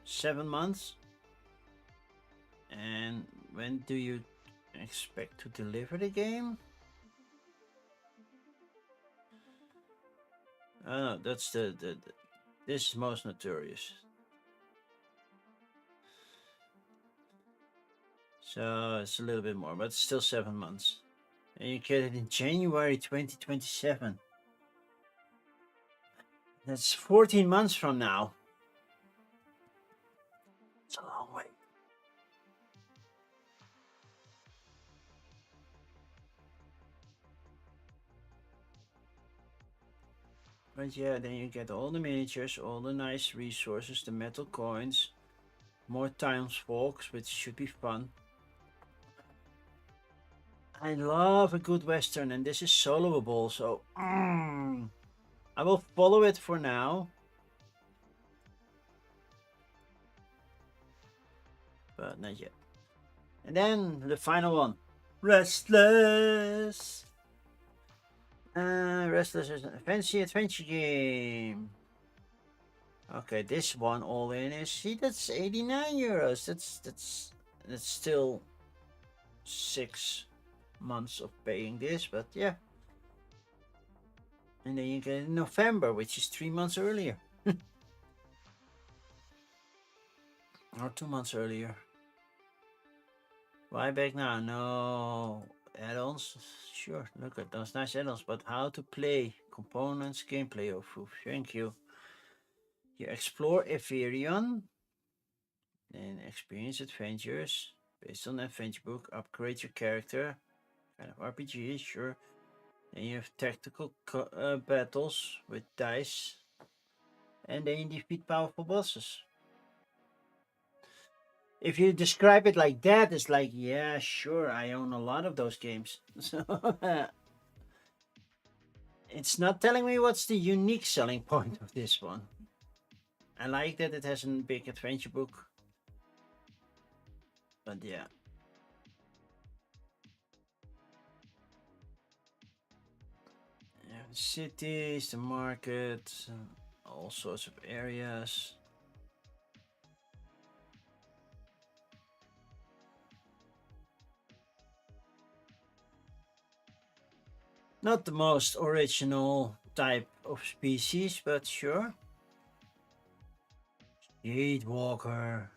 7 months. And when do you expect to deliver the game? Oh no, that's the this is most notorious. So it's a little bit more, but it's still 7 months. And you get it in January 2027. That's 14 months from now. It's a long way. But yeah, then you get all the miniatures, all the nice resources, the metal coins, more townsfolks, which should be fun. I love a good western, and this is soloable, so I will follow it for now. But not yet. And then the final one, Restless. Restless is a fancy adventure game. Okay, this one all in is, see, that's 89 euros. That's still 6 months of paying this, but yeah. And then you get in November, which is 3 months earlier. Or 2 months earlier. Why back now? No add-ons. Sure, look at those nice add-ons, but how to play, components, gameplay. Oh, thank you. You explore Epherion, then experience adventures based on the adventure book. Upgrade your character, kind of RPG, sure. Then you have tactical battles with dice, and then you defeat powerful bosses. If you describe it like that, it's like, yeah, sure, I own a lot of those games. So it's not telling me what's the unique selling point of this one. I like that it has a big adventure book. But yeah. The cities, the market, all sorts of areas. Not the most original type of species, but sure. Shade Walker.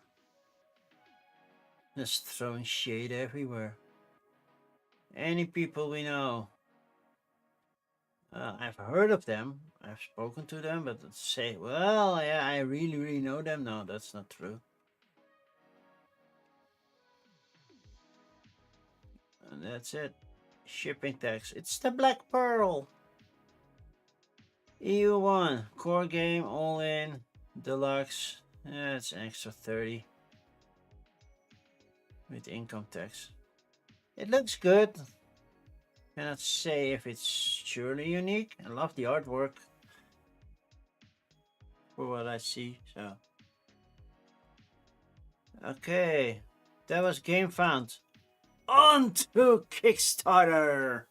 Just throwing shade everywhere. Any people we know. I've heard of them. I've spoken to them, but say, well, yeah, I really know them. No, that's not true. And that's it. Shipping tax. It's the Black Pearl. EU1 core game, all in, deluxe. Yeah, it's an extra 30 with income tax. It looks good. Cannot say if it's surely unique. I love the artwork for what I see. So okay, that was Game Found. On to Kickstarter.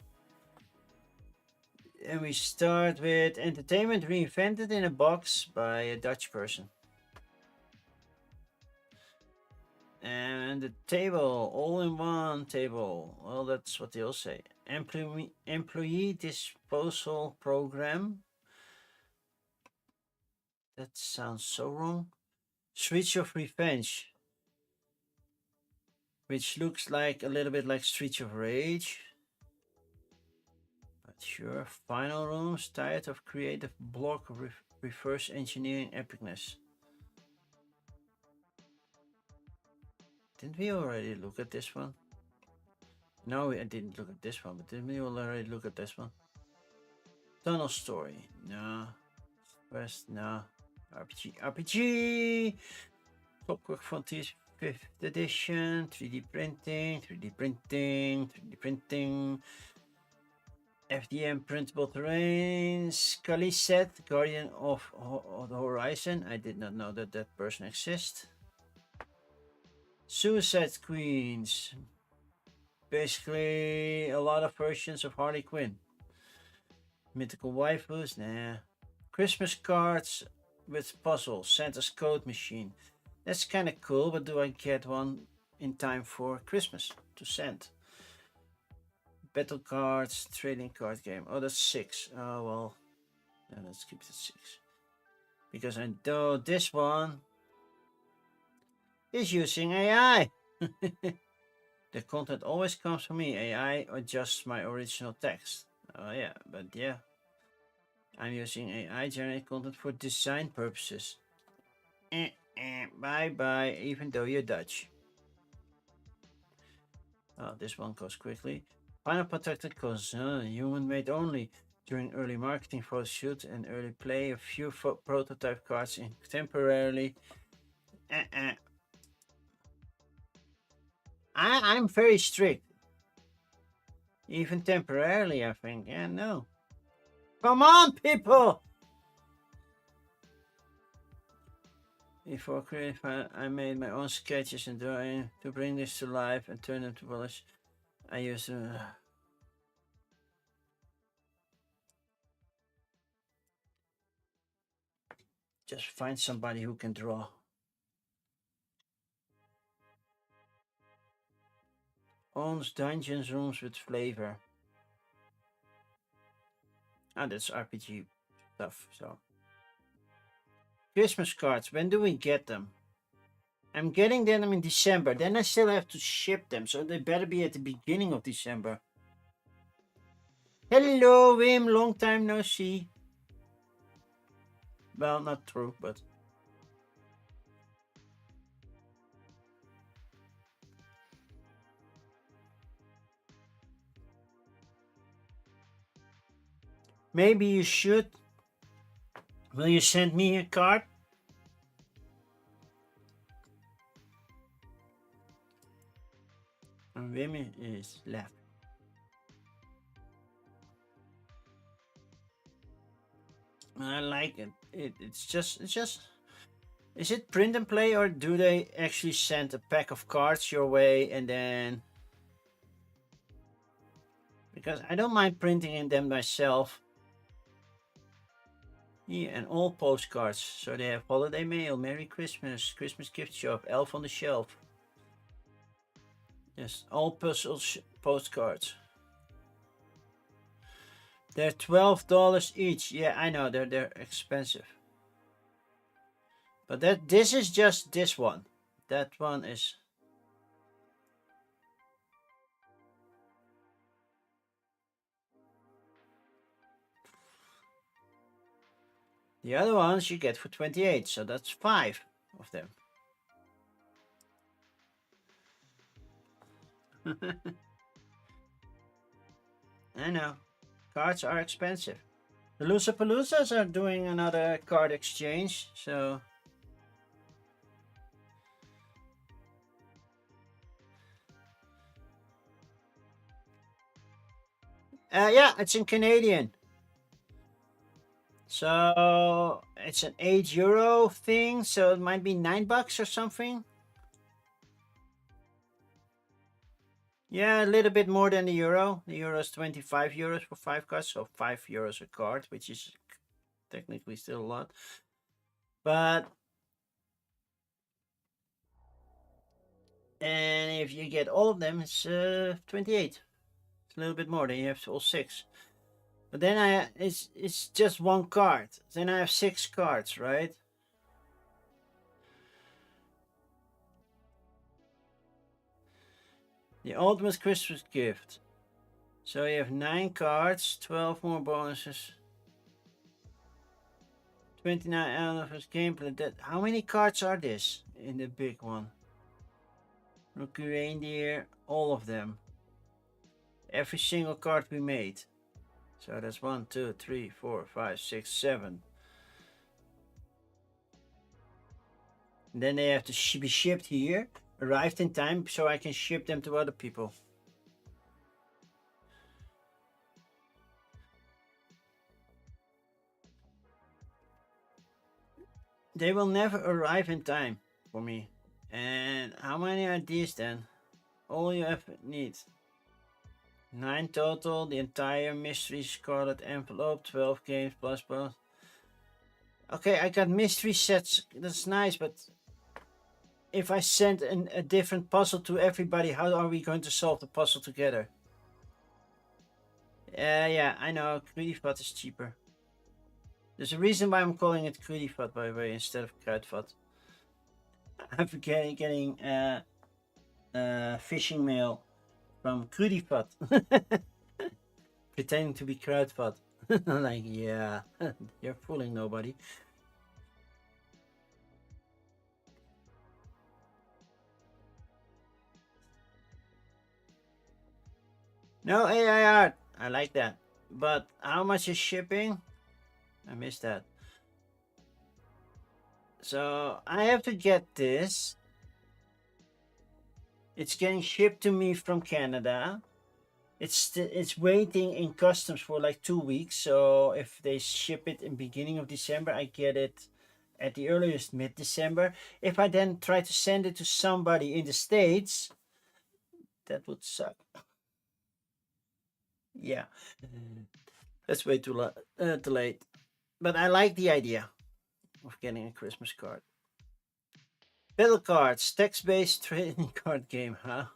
And we start with Entertainment Reinvented in a Box by a Dutch person. And the table, all-in-one table. Well, that's what they'll say. Employee disposal program. That sounds so wrong. Switch of Revenge, which looks like a little bit like Streets of Rage. But sure, Final Rooms, tired of creative block reverse engineering epicness. Didn't we already look at this one? No, I didn't look at this one, but didn't we already look at this one? Tunnel Story. No. Quest. No. RPG. RPG! Clockwork Frontiers 5th edition. 3D printing. 3D printing. 3D printing. FDM printable terrains. Scully set. Guardian of the Horizon. I did not know that that person exists. Suicide Queens. Basically, a lot of versions of Harley Quinn. Mythical waifus, nah. Christmas cards with puzzles. Santa's code machine. That's kind of cool, but do I get one in time for Christmas to send? Battle cards, trading card game. Oh, that's 6. Oh, well. Yeah, let's keep it at 6. Because I know this one is using AI. The content always comes from me. AI adjusts my original text. Oh yeah, but yeah. I'm using AI generated content for design purposes. Bye bye, even though you're Dutch. Oh, this one goes quickly. Final protected cause human made only. During early marketing photo shoot and early play, a few prototype cards in temporarily. I'm very strict. Even temporarily, I think. Yeah, no. Come on, people! Before creating, I made my own sketches and drawing to bring this to life and turn them to polish. I use just find somebody who can draw. Owns dungeons rooms with flavor. Ah, that's RPG stuff. So Christmas cards. When do we get them? I'm getting them in December. Then I still have to ship them, so they better be at the beginning of December. Hello, Wim. Long time no see. Well, not true, but maybe you should. Will you send me a card? And Wim is left. I like it. It's just. Is it print and play, or do they actually send a pack of cards your way and then? Because I don't mind printing in them myself. Yeah, and all postcards. So they have holiday mail, Merry Christmas, Christmas gift shop, Elf on the Shelf. Yes, all puzzle postcards. They're $12 each. Yeah, I know they're expensive. But this is just this one. That one is. The other ones you get for 28, so that's 5 of them. I know. Cards are expensive. The Loosapaloozas are doing another card exchange, so. Yeah, it's in Canadian. So it's an €8 thing, so it might be $9 or something. Yeah, a little bit more than the euro. The euro is €25 for 5 cards, so €5 a card, which is technically still a lot. But and if you get all of them, it's 28. It's a little bit more. Then you have all 6. But then it's just one card. Then I have 6 cards, right? The ultimate Christmas gift. So you have 9 cards, 12 more bonuses. 29 out of his gameplay. How many cards are this in the big one? Rookie Reindeer, all of them. Every single card we made. So that's 1, 2, 3, 4, 5, 6, 7. And then they have to be shipped here, arrived in time, so I can ship them to other people. They will never arrive in time for me. And how many are these then? All you have need. 9 total, the entire mystery scarlet envelope, 12 games plus plus. Okay, I got mystery sets, that's nice, but if I send a different puzzle to everybody, how are we going to solve the puzzle together? Yeah, I know, Crudifat is cheaper. There's a reason why I'm calling it Crudifat, by the way, instead of Kruidvat. I'm getting phishing mail from Crudifat. Pretending to be Kruidvat. Like, yeah, you're fooling nobody. No AI art. I like that. But how much is shipping? I missed that. So I have to get this. It's getting shipped to me from Canada. It's waiting in customs for like 2 weeks. So if they ship it in beginning of December, I get it at the earliest mid-December. If I then try to send it to somebody in the States, that would suck. Yeah, that's way too late. But I like the idea of getting a Christmas card. Battle cards, text-based trading card game, huh?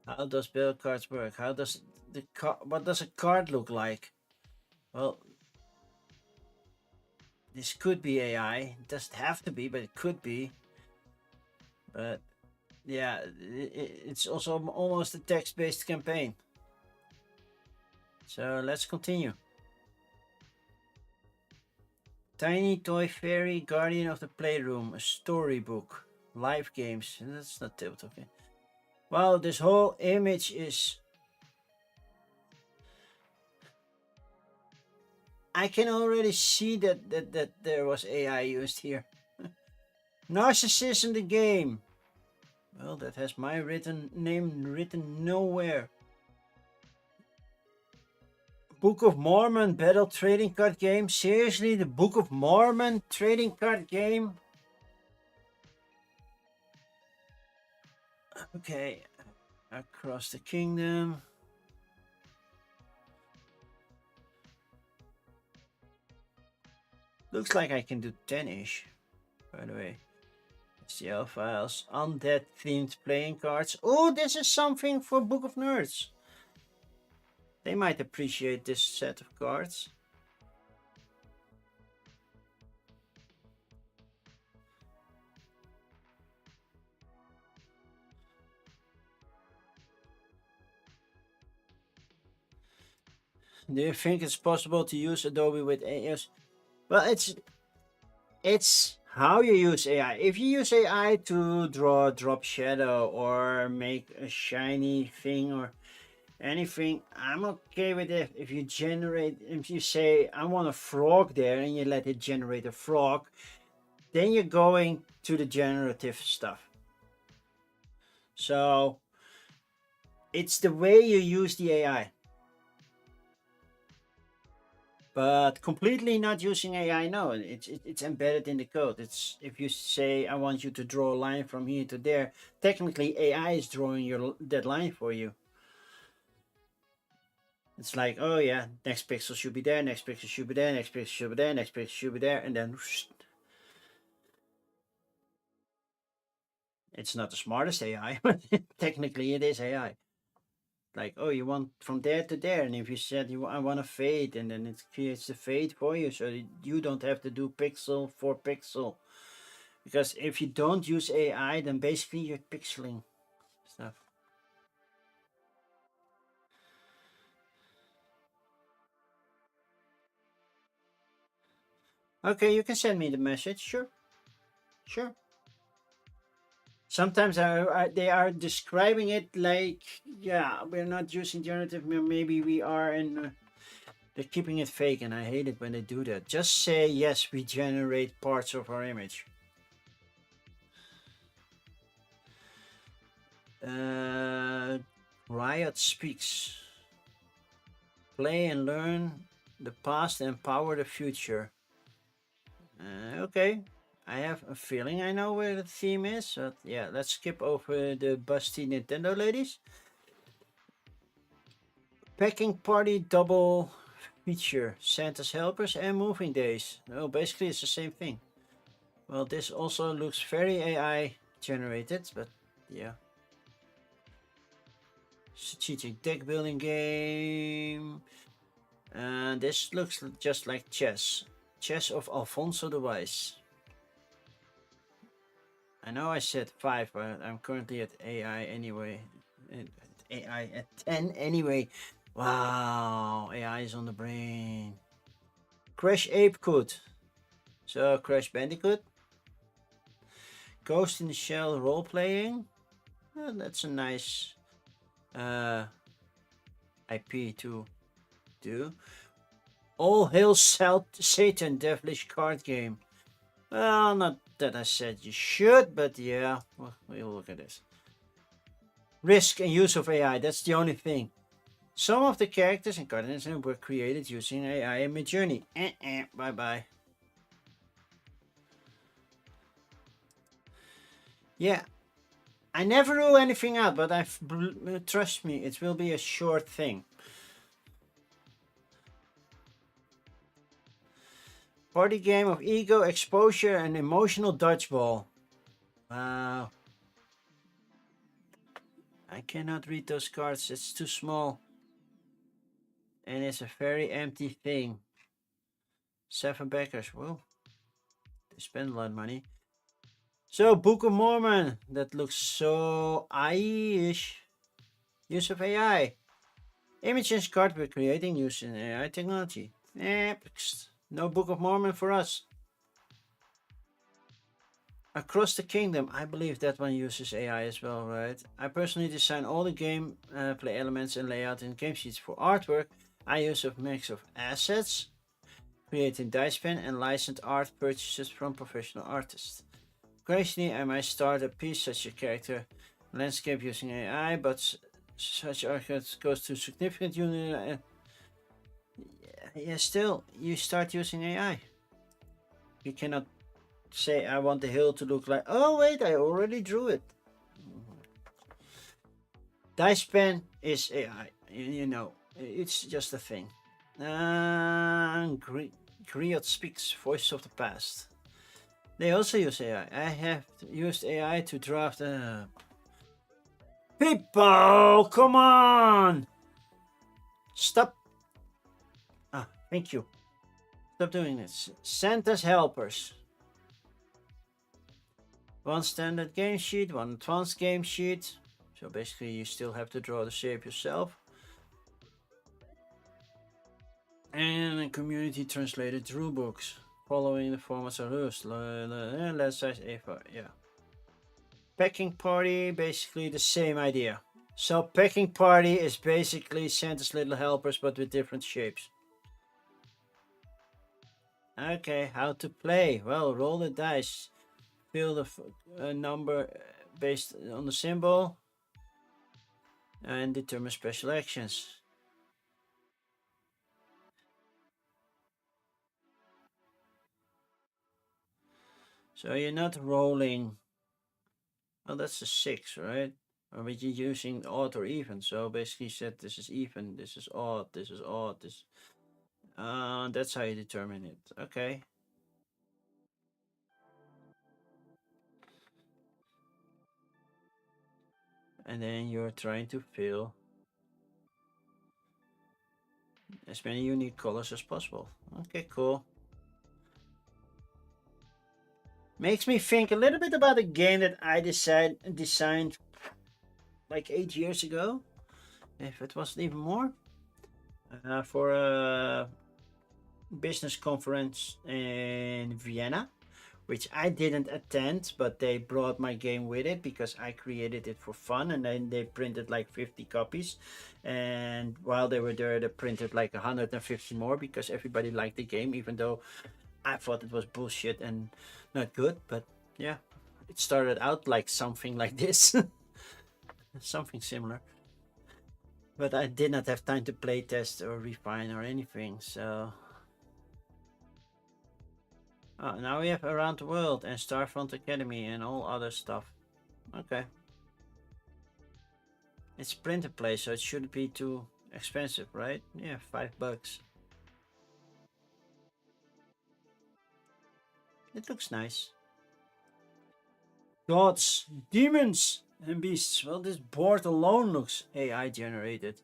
How does battle cards work? How does what does a card look like? Well, this could be AI. It doesn't have to be, but it could be. But yeah, it's also almost a text-based campaign. So let's continue. Tiny Toy Fairy, Guardian of the Playroom, a storybook, live games. That's not tabletop. Okay. Well, this whole image is. I can already see that there was AI used here. Narcissism the game. Well, that has my name written nowhere. Book of Mormon battle trading card game. Seriously, the Book of Mormon trading card game? Okay, Across the Kingdom. Looks like I can do 10-ish, by the way. HTML files, undead themed playing cards. Oh, this is something for Book of Nerds. They might appreciate this set of cards. Do you think it's possible to use Adobe with AI? Well, it's how you use AI. If you use AI to draw a drop shadow or make a shiny thing or anything, I'm okay with it. If you say I want a frog there and you let it generate a frog, then you're going to the generative stuff. So it's the way you use the AI. But completely not using AI, no. It's embedded in the code. It's if you say I want you to draw a line from here to there, technically AI is drawing that line for you. It's like, oh yeah, next pixel should be there, next pixel should be there, next pixel should be there, next pixel should be there, and then whoosh. It's not the smartest AI, but technically it is AI. Like, oh, you want from there to there, and if you said I want a fade, and then it creates the fade for you, so you don't have to do pixel for pixel. Because if you don't use AI, then basically you're pixeling stuff. Okay, you can send me the message, sure. Sometimes they are describing it like, yeah, we're not using generative, maybe we are, and they're keeping it fake, and I hate it when they do that. Just say, yes, we generate parts of our image. Riot speaks. Play and learn the past and power the future. Okay. I have a feeling I know where the theme is, but yeah, let's skip over the busty Nintendo ladies. Packing party double feature, Santa's helpers and moving days. No, basically it's the same thing. Well, this also looks very AI generated, but yeah. Strategic deck building game. And this looks just like chess. Chess of Alfonso the Wise. I know I said 5, but I'm currently at AI anyway. AI at 10 anyway. Wow, AI is on the brain. Crash Apecoot. So, Crash Bandicoot. Ghost in the Shell role playing. Well, that's a nice IP to do. All Hail Satan Devilish card game. Well, not that I said you should, but yeah, we'll look at this. Risk and use of AI, that's the only thing. Some of the characters in cards were created using AI in Midjourney. Bye bye. Yeah, I never rule anything out, but trust me, it will be a short thing. Party game of ego, exposure, and emotional dodgeball. Wow. I cannot read those cards, it's too small. And it's a very empty thing. 7 backers, well, they spend a lot of money. So, Book of Mormon, that looks so AI-ish. Use of AI. Image and card we're creating using AI technology. No Book of Mormon for us. Across the Kingdom, I believe that one uses AI as well, right? I personally design all the game play elements and layout in game sheets. For artwork, I use a mix of assets, creating dice pen, and licensed art purchases from professional artists. Occasionally, I might start a piece such a character landscape using AI, but such art goes to significant unit. Yeah, still, you start using AI. You cannot say I want the hill to look like, oh wait, I already drew it. Dice pen is AI, you know, it's just a thing. Griot speaks, voice of the past. They also use AI. I have used AI to draft people, come on! Stop. Ah, thank you. Stop doing this. Santa's helpers. One standard game sheet, one advanced game sheet. So basically you still have to draw the shape yourself. And a community translated rule books following the formats of rules. Last size A4, yeah. Packing party, basically the same idea. So packing party is basically Santa's little helpers but with different shapes. Okay, how to play? Well, roll the dice. Fill the number based on the symbol and determine special actions. So you're not rolling. Well, that's a 6, right? Or but you're using odd or even. So basically, you said this is even, this is odd, this is odd, this. That's how you determine it. Okay. And then you're trying to fill as many unique colors as possible. Okay, cool. Makes me think a little bit about a game that I designed like 8 years ago, if it wasn't even more, for a business conference in Vienna, which I didn't attend, but they brought my game with it because I created it for fun, and then they printed like 50 copies. And while they were there, they printed like 150 more because everybody liked the game, even though I thought it was bullshit and not good. But yeah, it started out like something like this, something similar. But I did not have time to play test or refine or anything, so... Oh, now we have Around the World and Starfront Academy and all other stuff. Okay. It's print and play, so it shouldn't be too expensive, right? Yeah, $5. It looks nice. Gods, demons, and beasts. Well, this board alone looks AI generated.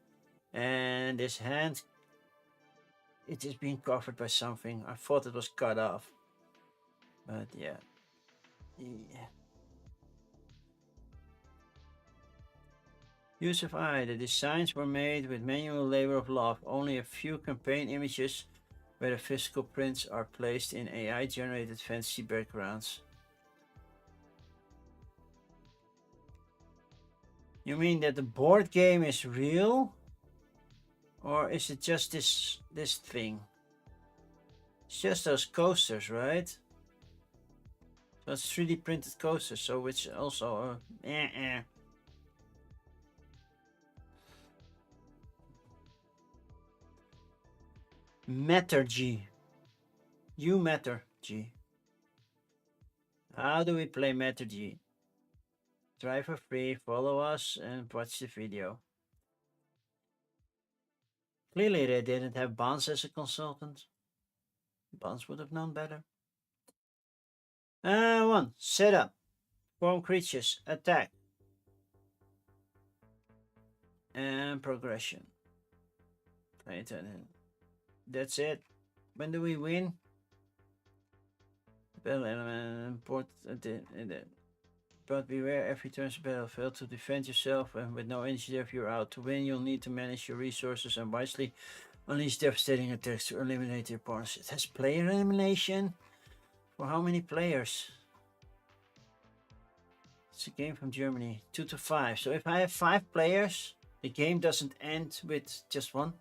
And this hand, it is being covered by something. I thought it was cut off. But yeah. Use of eye. The designs were made with manual labor of love. Only a few campaign images where the physical prints are placed in AI generated fantasy backgrounds. You mean that the board game is real? Or is it just this thing? It's just those coasters, right? So it's 3D printed coasters, so which also Mattergy. You Mattergy. How do we play Mattergy? Try for free, follow us, and watch the video. Clearly they didn't have Bans as a consultant. Bans would have known better. 1. Setup. Form creatures. Attack. And progression. That's it. When do we win? Battle element import but beware, every turn's battlefield to defend yourself, and with no initiative you're out. To win, you'll need to manage your resources and wisely unleash devastating attacks to eliminate your opponents. It has player elimination? For how many players? It's a game from Germany. 2 to 5. So if I have 5 players, the game doesn't end with just one.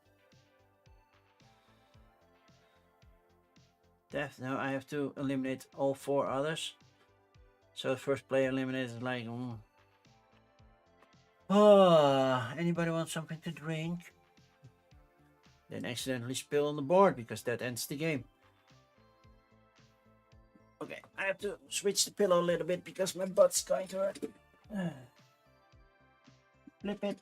Death. No, I have to eliminate all 4 others. So the first player eliminated is like... Oh, anybody want something to drink? Then accidentally spill on the board because that ends the game. Okay, I have to switch the pillow a little bit because my butt's going to hurt. Flip it.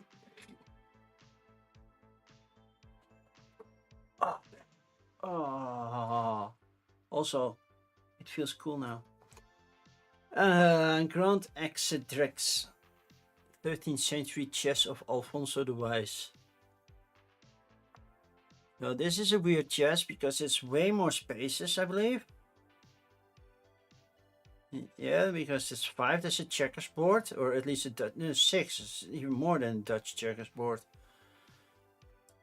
Oh. Also, it feels cool now. Grand Exedrex. 13th century chess of Alfonso the Wise. Now this is a weird chess because it's way more spaces, I believe. Yeah, because it's 5, there's a checkers board, or at least a 6, it's even more than Dutch checkers board.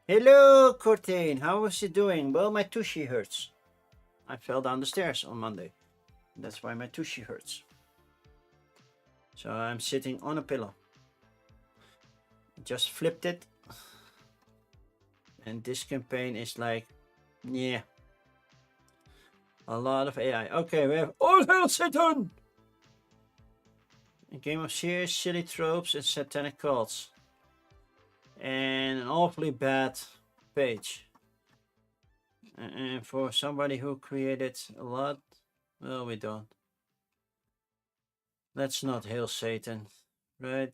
Hello, Cortain, how is it doing? Well, my tushy hurts. I fell down the stairs on Monday. That's why my tushy hurts. So I'm sitting on a pillow. Just flipped it. And this campaign is like, yeah. A lot of AI. Okay, we have All Hail Satan! A game of serious, silly tropes and satanic cults. And an awfully bad page. And for somebody who created a lot, well, we don't. Let's not hail Satan, right?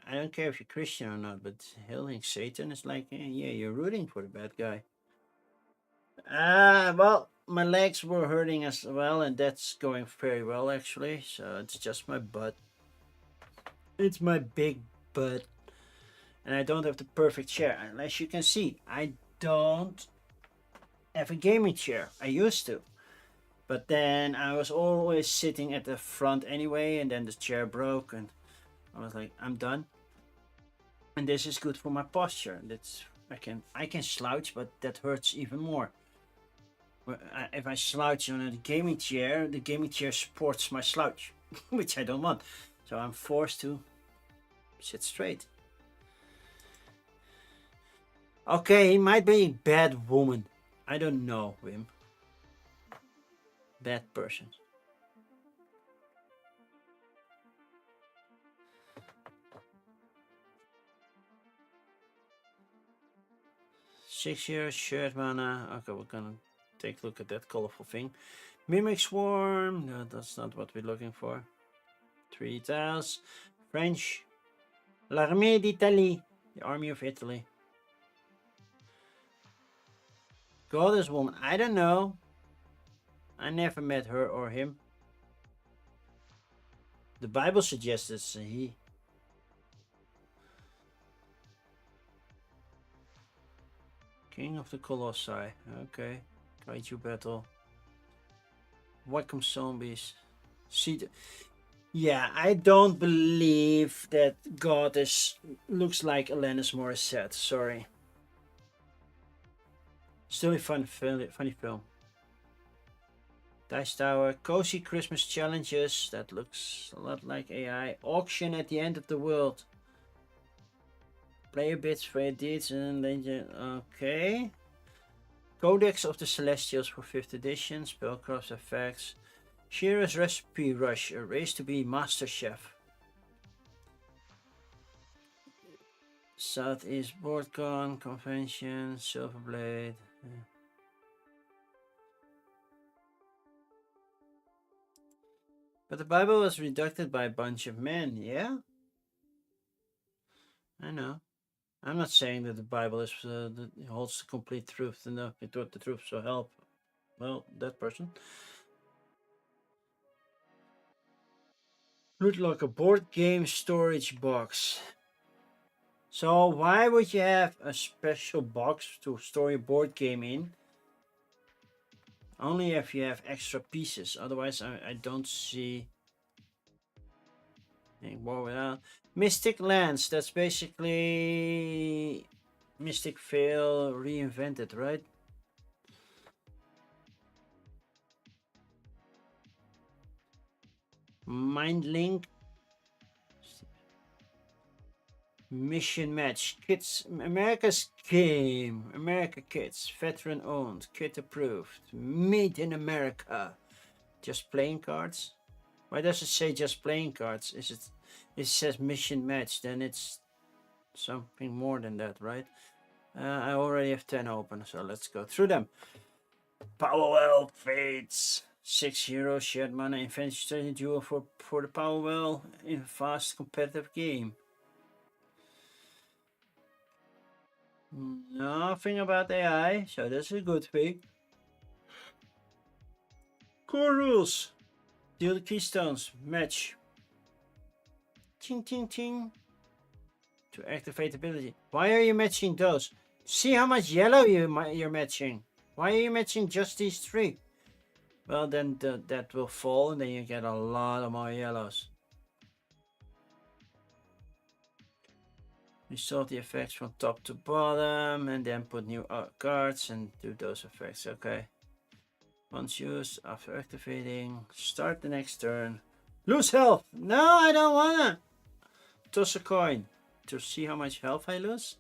I don't care if you're Christian or not, but hailing Satan is like, yeah, you're rooting for the bad guy. Well, my legs were hurting as well, and that's going very well actually. So it's just my butt. It's my big butt. And I don't have the perfect chair. And as you can see, I don't have a gaming chair. I used to. But then I was always sitting at the front anyway, and then the chair broke, and I was like, I'm done. And this is good for my posture. That's I can slouch, but that hurts even more. If I slouch on a gaming chair, the gaming chair supports my slouch, which I don't want. So I'm forced to sit straight. Okay, he might be a bad woman. I don't know, Wim. Bad person. €6 shared mana. Okay, we're gonna take a look at that colorful thing. Mimic Swarm. No, that's not what we're looking for. 3 tiles. French. L'Armée d'Italie. The Army of Italy. Goddess woman. I don't know. I never met her or him. The Bible suggests it's he. King of the Colossi. Okay. Kaiju battle. Welcome zombies. See, yeah, I don't believe that Goddess looks like Alanis Morissette. Sorry. Still a funny film. Dice Tower, cozy Christmas challenges. That looks a lot like AI. Auction at the end of the world. Player bits for deeds and legend. Okay. Codex of the Celestials for 5th edition. Spellcraft effects. Shira's Recipe Rush. A race to be Master Chef. Southeast BoardCon Convention. Silverblade. But the Bible was redacted by a bunch of men, yeah? I know. I'm not saying that the Bible is holds the complete truth and the truth, so help. Well, that person. Looked like a board game storage box. So why would you have a special box to store your board game in? Only if you have extra pieces. Otherwise, I don't see anything more without. Mystic Lands. That's basically Mystic Vale reinvented, right? Mind Link. Mission Match. Kids. America's game. America Kids. Veteran owned. Kid approved. Made in America. Just playing cards? Why does it say just playing cards? Is it? It says Mission Match. Then it's something more than that, right? I already have 10 open, so let's go through them. Powerwell Fates. €6 shared mana invention strategy duel for the Powerwell in a fast competitive game. Nothing about AI, so that's a good thing. Core rules. Deal the keystones. Match. Ting ting ting. To activate ability. Why are you matching those? See how much yellow you're matching. Why are you matching just these 3? Well, then that will fall and then you get a lot of more yellows. Resort the effects from top to bottom and then put new cards and do those effects. Okay. Once used, after activating, start the next turn. Lose health! No, I don't wanna! Toss a coin to see how much health I lose.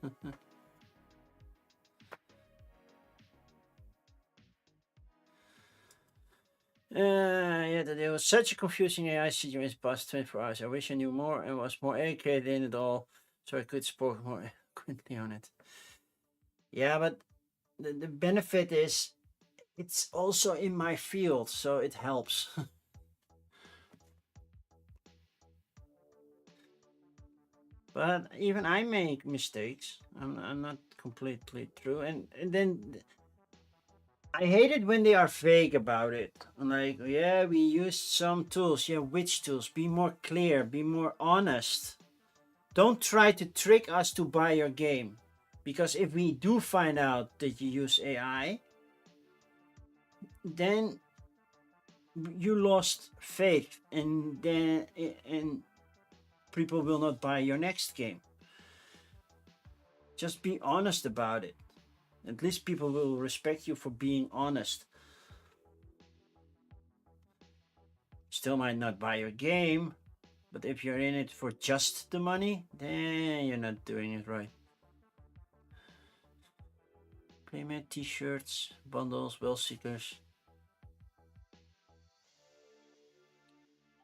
Yeah, there was such a confusing AI situation past 24 hours. I wish I knew more and was more educated in it all, so I could speak more eloquently on it. Yeah, but the benefit is it's also in my field, so it helps. But even I make mistakes. I'm not completely true, and then I hate it when they are vague about it. Like, yeah, we used some tools. Yeah, which tools? Be more clear. Be more honest. Don't try to trick us to buy your game, because if we do find out that you use AI, then you lost faith, and then people will not buy your next game. Just be honest about it. At least people will respect you for being honest. Still might not buy your game, but if you're in it for just the money, then you're not doing it right. Playmate t-shirts, bundles, well seekers.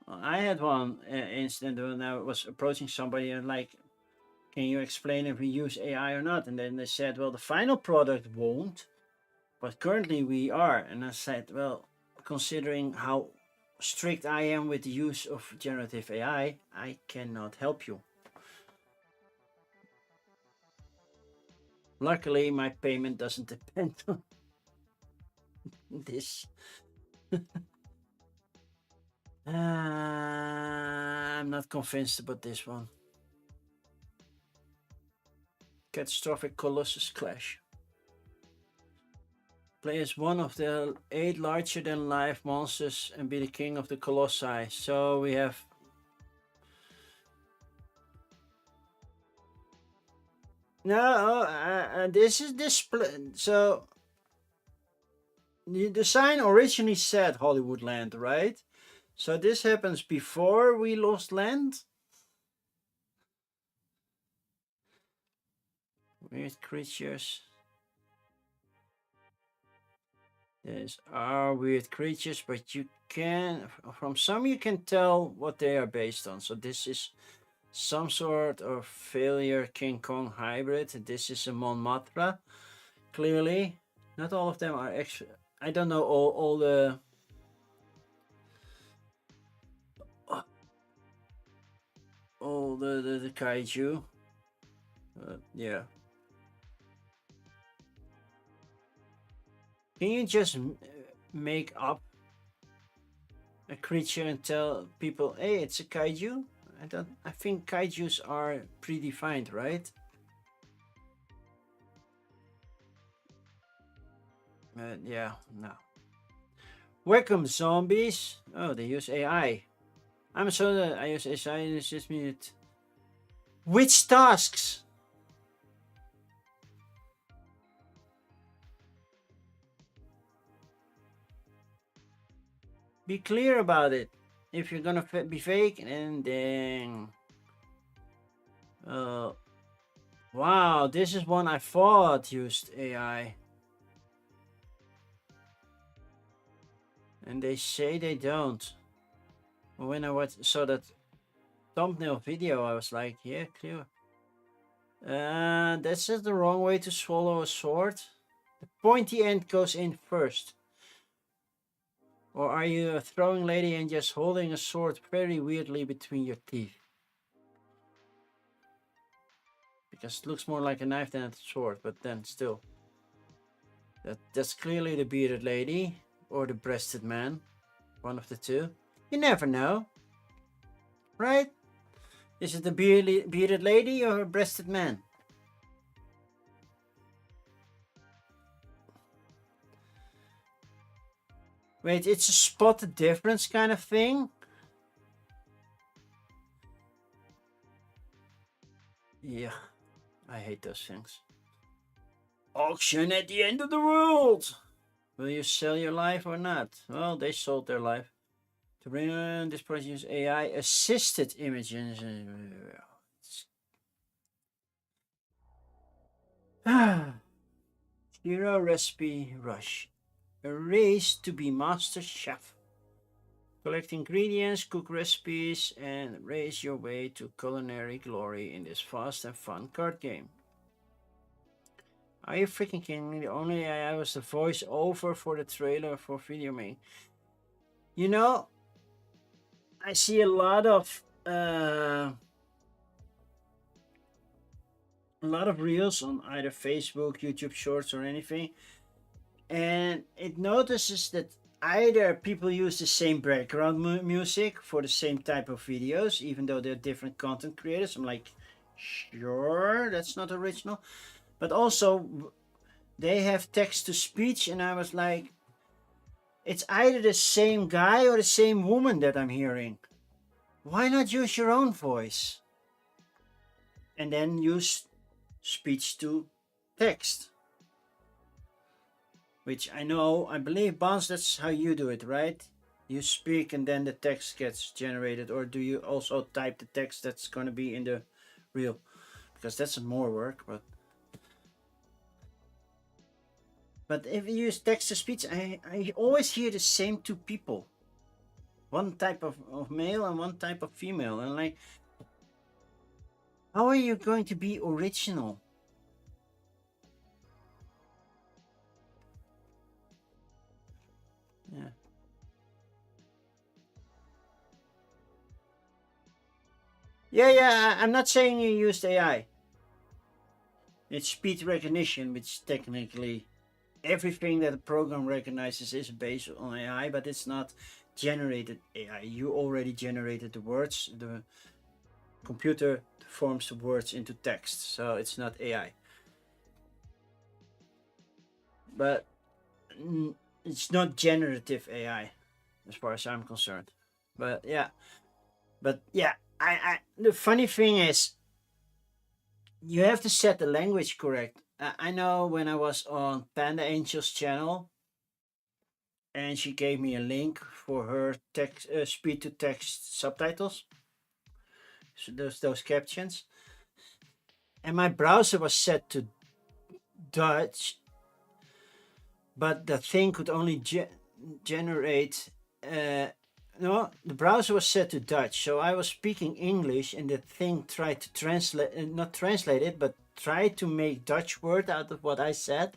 I had one incident when I was approaching somebody and like, can you explain if we use AI or not? And then they said, well, the final product won't, but currently we are. And I said, well, considering how strict I am with the use of generative AI, I cannot help you. Luckily, my payment doesn't depend on this. I'm not convinced about this one. Catastrophic Colossus Clash. Play as one of the 8 larger-than-life monsters and be the king of the Colossi. So we have... No, this is display. So the design originally said Hollywood Land, right? So this happens before we lost land. Weird creatures. These are weird creatures, but you can, from some you can tell what they are based on. So this is some sort of failure King Kong hybrid. This is a Mothra, clearly. Not all of them are actually, I don't know all the kaiju. Yeah. Can you just make up a creature and tell people, hey, it's a kaiju? I think kaijus are predefined, right? Yeah, no. Welcome, zombies. Oh, they use AI. I'm sorry that I use AI. It's just minute. Which tasks? Be clear about it. If you're gonna be fake, and then... wow, this is one I thought used AI. And they say they don't. When I saw that thumbnail video, I was like, yeah, clear. That's just the wrong way to swallow a sword. The pointy end goes in first. Or are you a throwing lady and just holding a sword very weirdly between your teeth? Because it looks more like a knife than a sword, but then still. That's clearly the bearded lady. Or the breasted man. One of the two. You never know. Right? Is it the bearded lady or a breasted man? Wait, it's a spot the difference kind of thing? Yeah, I hate those things. Auction at the end of the world! Will you sell your life or not? Well, they sold their life. To bring on this project, use AI assisted images. Hero recipe rush. A race to be master chef. Collect ingredients, cook recipes, and race your way to culinary glory in this fast and fun card game. Are you freaking kidding me? The only AI was the voice over for the trailer for Video Main. You know, I see a lot of reels on either Facebook, YouTube Shorts, or anything, and it notices that either people use the same background music for the same type of videos, even though they're different content creators. I'm like, sure, that's not original. But also, they have text to speech, and I was like, it's either the same guy or the same woman that I'm hearing. Why not use your own voice? And then use speech to text. Which I believe, Bounce, that's how you do it, right? You speak and then the text gets generated, or do you also type the text that's going to be in the reel? Because that's more work, but if you use text to speech, I always hear the same two people. One type of male and one type of female. And like, how are you going to be original? Yeah. Yeah, I'm not saying you used AI. It's speech recognition, which technically everything that a program recognizes is based on AI, but it's not generated AI. You already generated the words. The computer forms the words into text, so it's not AI. But it's not generative AI, as far as I'm concerned. But yeah, I the funny thing is, you have to set the language correct. I know when I was on Panda Angel's channel, and she gave me a link for her text, speed to text subtitles, so those captions, and my browser was set to Dutch, but the thing could only generate. No, the browser was set to Dutch, so I was speaking English, and the thing tried to translate, not translate it, but tried to make Dutch word out of what I said.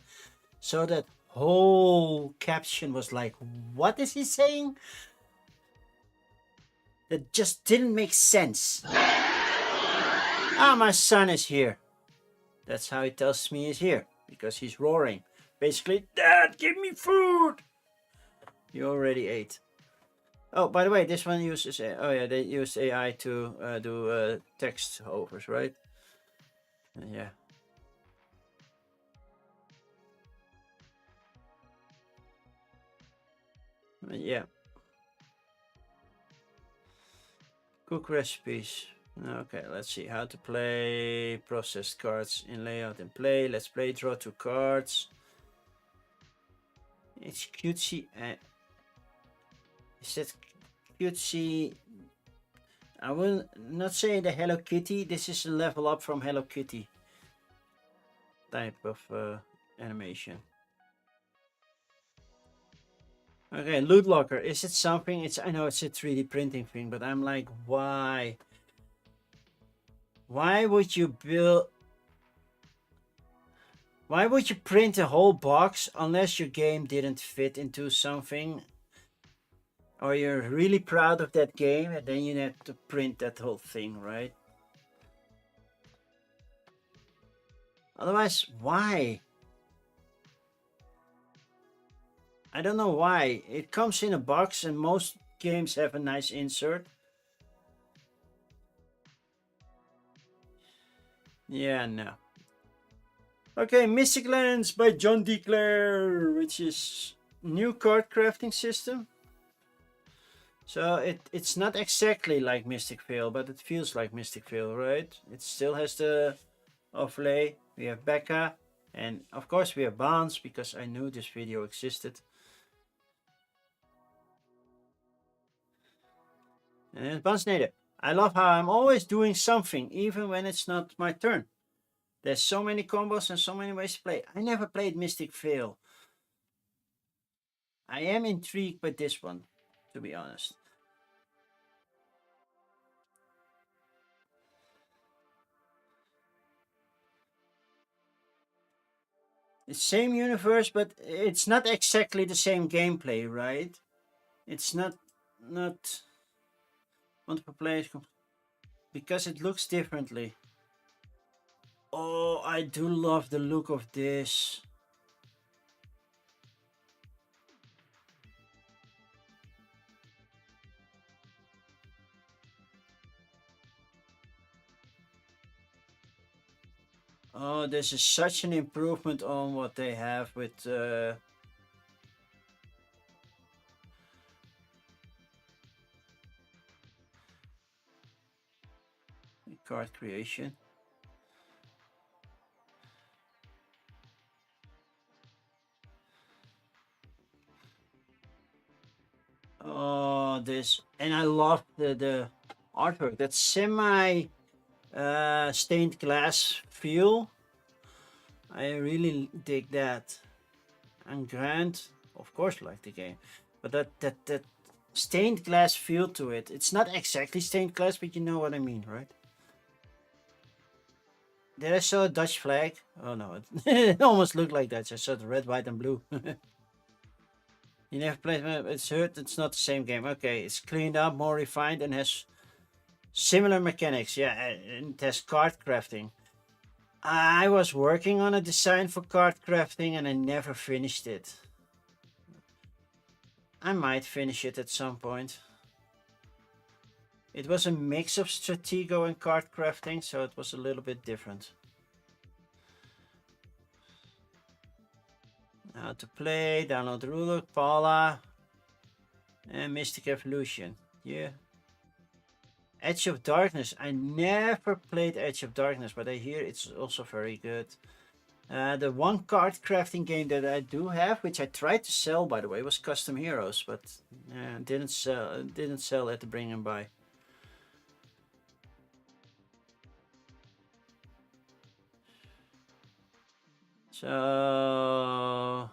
So that whole caption was like, "What is he saying?" That just didn't make sense. Ah, my son is here. That's how he tells me he's here, because he's roaring. Basically, Dad, give me food. You already ate. Oh, by the way, this one uses. Oh yeah, they use AI to do text overs, right? Yeah. Yeah. Cook recipes. Okay, let's see how to play processed cards in layout and play. Let's play draw two cards. It's cutesy. Is that cutesy? I will not say the Hello Kitty. This is a level up from Hello Kitty type of animation. Okay, loot locker. Is it something? I know it's a 3D printing thing, but I'm like, why? Why would you build? Why would you print a whole box unless your game didn't fit into something, or you're really proud of that game, and then you have to print that whole thing, right? Otherwise, why? I don't know why. It comes in a box, and most games have a nice insert. Yeah, no. Okay, Mystic Lands by John Declare, which is new card crafting system. So it's not exactly like Mystic Vale, but it feels like Mystic Vale, right? It still has the overlay. We have Becca, and of course we have Barnes, because I knew this video existed. And Barnes Nader. I love how I'm always doing something, even when it's not my turn. There's so many combos and so many ways to play. I never played Mystic Vale. I am intrigued by this one, to be honest. It's same universe, but it's not exactly the same gameplay, right? It's not multiple players because it looks differently. Oh, I do love the look of this. Oh, this is such an improvement on what they have with card creation. Oh, of this, and I love the artwork. That semi stained glass feel. I really dig that. And Grant, of course, like the game, but that stained glass feel to it. It's not exactly stained glass, but you know what I mean, right? Did I saw a Dutch flag? Oh no, it almost looked like that. I saw the red, white, and blue. You never played it. It's hurt. It's not the same game. Okay, it's cleaned up, more refined, and has similar mechanics. Yeah, and it has card crafting. I was working on a design for card crafting, and I never finished it. I might finish it at some point. It was a mix of Stratego and card crafting, so it was a little bit different. Now to play, download the ruler, Paula, and Mystic Evolution. Yeah. Edge of Darkness. I never played Edge of Darkness, but I hear it's also very good. The one card crafting game that I do have, which I tried to sell, by the way, was Custom Heroes, but didn't sell at the Bring and Buy. So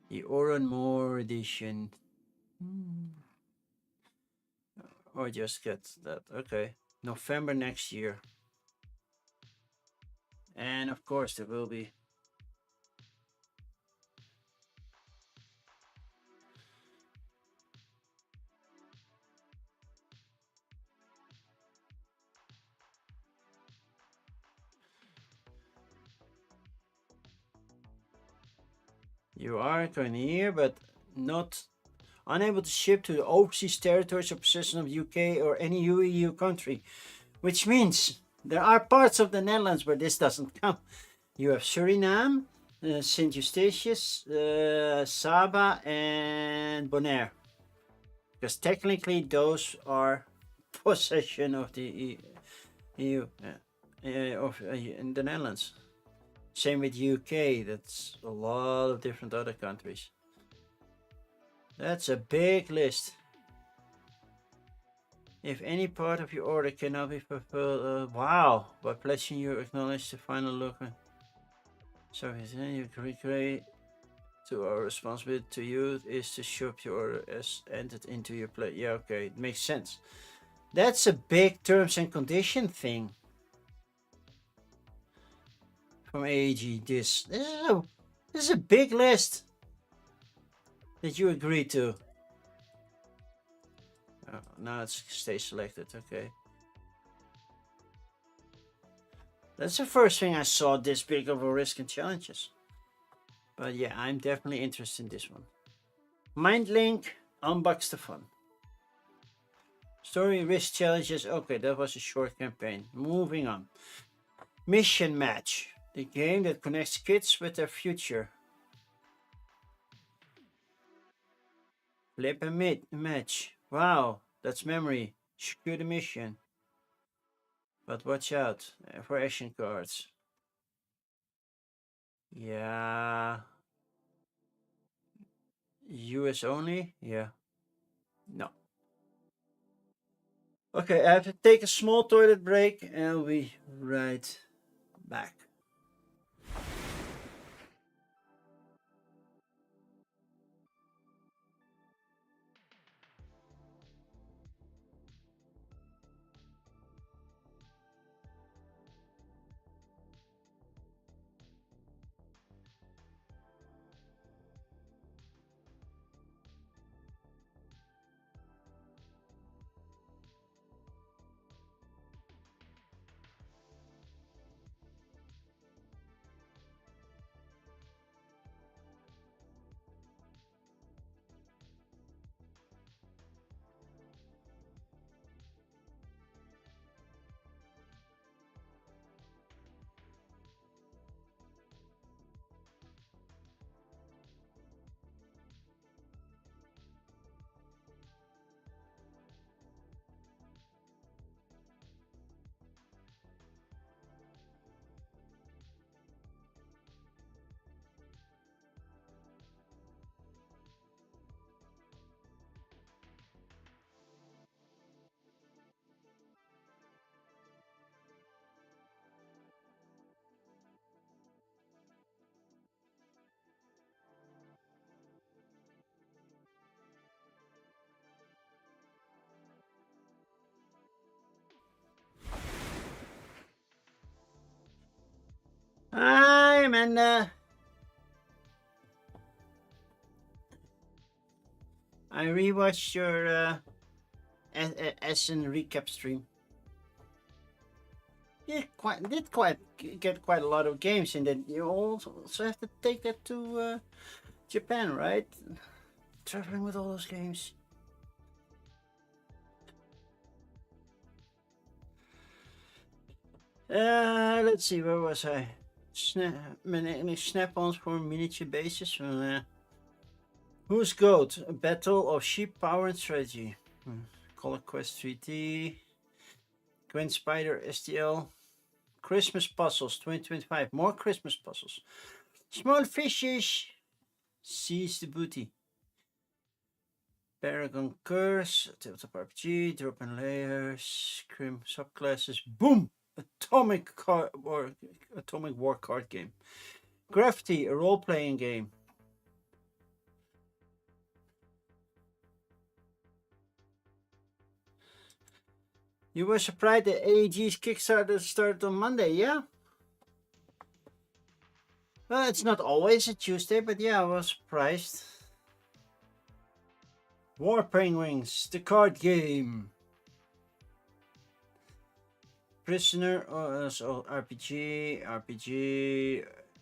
the Oran Moore edition. Or just get that. Okay. November next year. And of course there will be. You are going here, but not unable to ship to the overseas territories or possession of UK or any EU country, which means there are parts of the Netherlands where this doesn't come. You have Suriname, Saint Eustatius, Saba, and Bonaire, because technically those are possession of the EU, in the Netherlands. Same with UK. That's a lot of different other countries. That's a big list. If any part of your order cannot be fulfilled, wow! By pledging you acknowledge the final look. So you agree to our responsibility to you is to shop your order as entered into your plate. Yeah, okay, it makes sense. That's a big terms and condition thing from AEG. This is a big list that you agree to. Oh, now it's stay selected. Okay. That's the first thing I saw this big of a risk in challenges. But yeah, I'm definitely interested in this one. Mindlink unbox the fun. Story risk challenges. Okay, that was a short campaign. Moving on. Mission Match. The game that connects kids with their future. Flip and match. Wow, that's memory. Secure the mission. But watch out for action cards. Yeah. US only? Yeah. No. Okay, I have to take a small toilet break and I'll be right back. And I rewatched your Essen recap stream. Yeah, get quite a lot of games, and then you also have to take that to Japan, right? Traveling with all those games. Let's see, where was I? Snap-ons for miniature bases. Who's GOAT? A battle of sheep power and strategy. Color Quest 3D. Gwen Spider STL. Christmas puzzles 2025. More Christmas puzzles. Small fishes. Seize the booty. Paragon Curse. Tabletop RPG. Drop in layers. Scrim subclasses. Boom! Atomic War card game. Gravity, a role-playing game. You were surprised that AEG's Kickstarter started on Monday, yeah? Well, it's not always a Tuesday, but yeah, I was surprised. War Penguins, the card game. Prisoner, so RPG,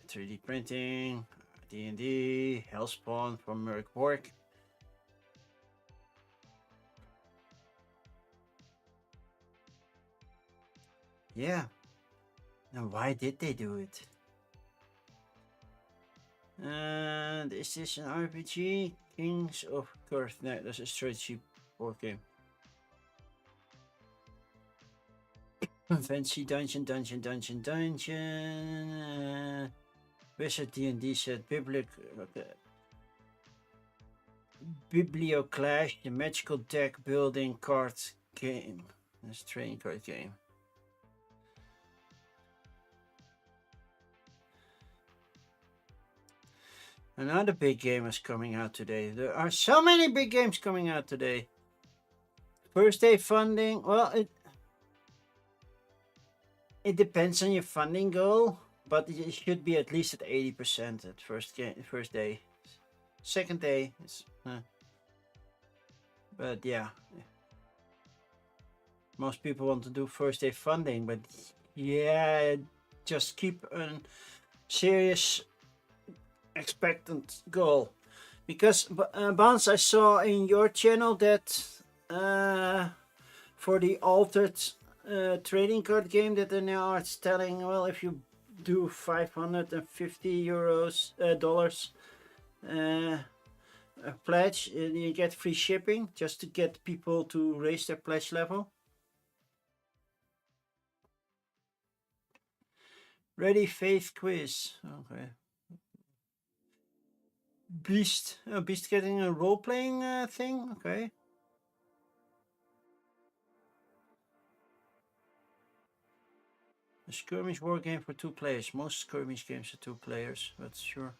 3D printing, D&D, Hellspawn from Merc Borg. Yeah. Now why did they do it? And is this an RPG? Kings of Curth. No, that's a strategy board game. Fancy dungeon. Wizard D&D set Biblioclash, the magical deck building card game. That's a trading card game. Another big game is coming out today. There are so many big games coming out today. First day funding. Well, it depends on your funding goal, but it should be at least at 80% at first day. Second day is, but yeah, most people want to do first day funding, but yeah, just keep a serious expectant goal, because Bans, I saw in your channel that for the altered trading card game that they now are telling, well, if you do 550 dollars a pledge, you get free shipping, just to get people to raise their pledge level. Ready Faith quiz. Okay. Beast getting a role-playing thing. Okay. A skirmish war game for 2 players. Most skirmish games are 2 players, that's sure.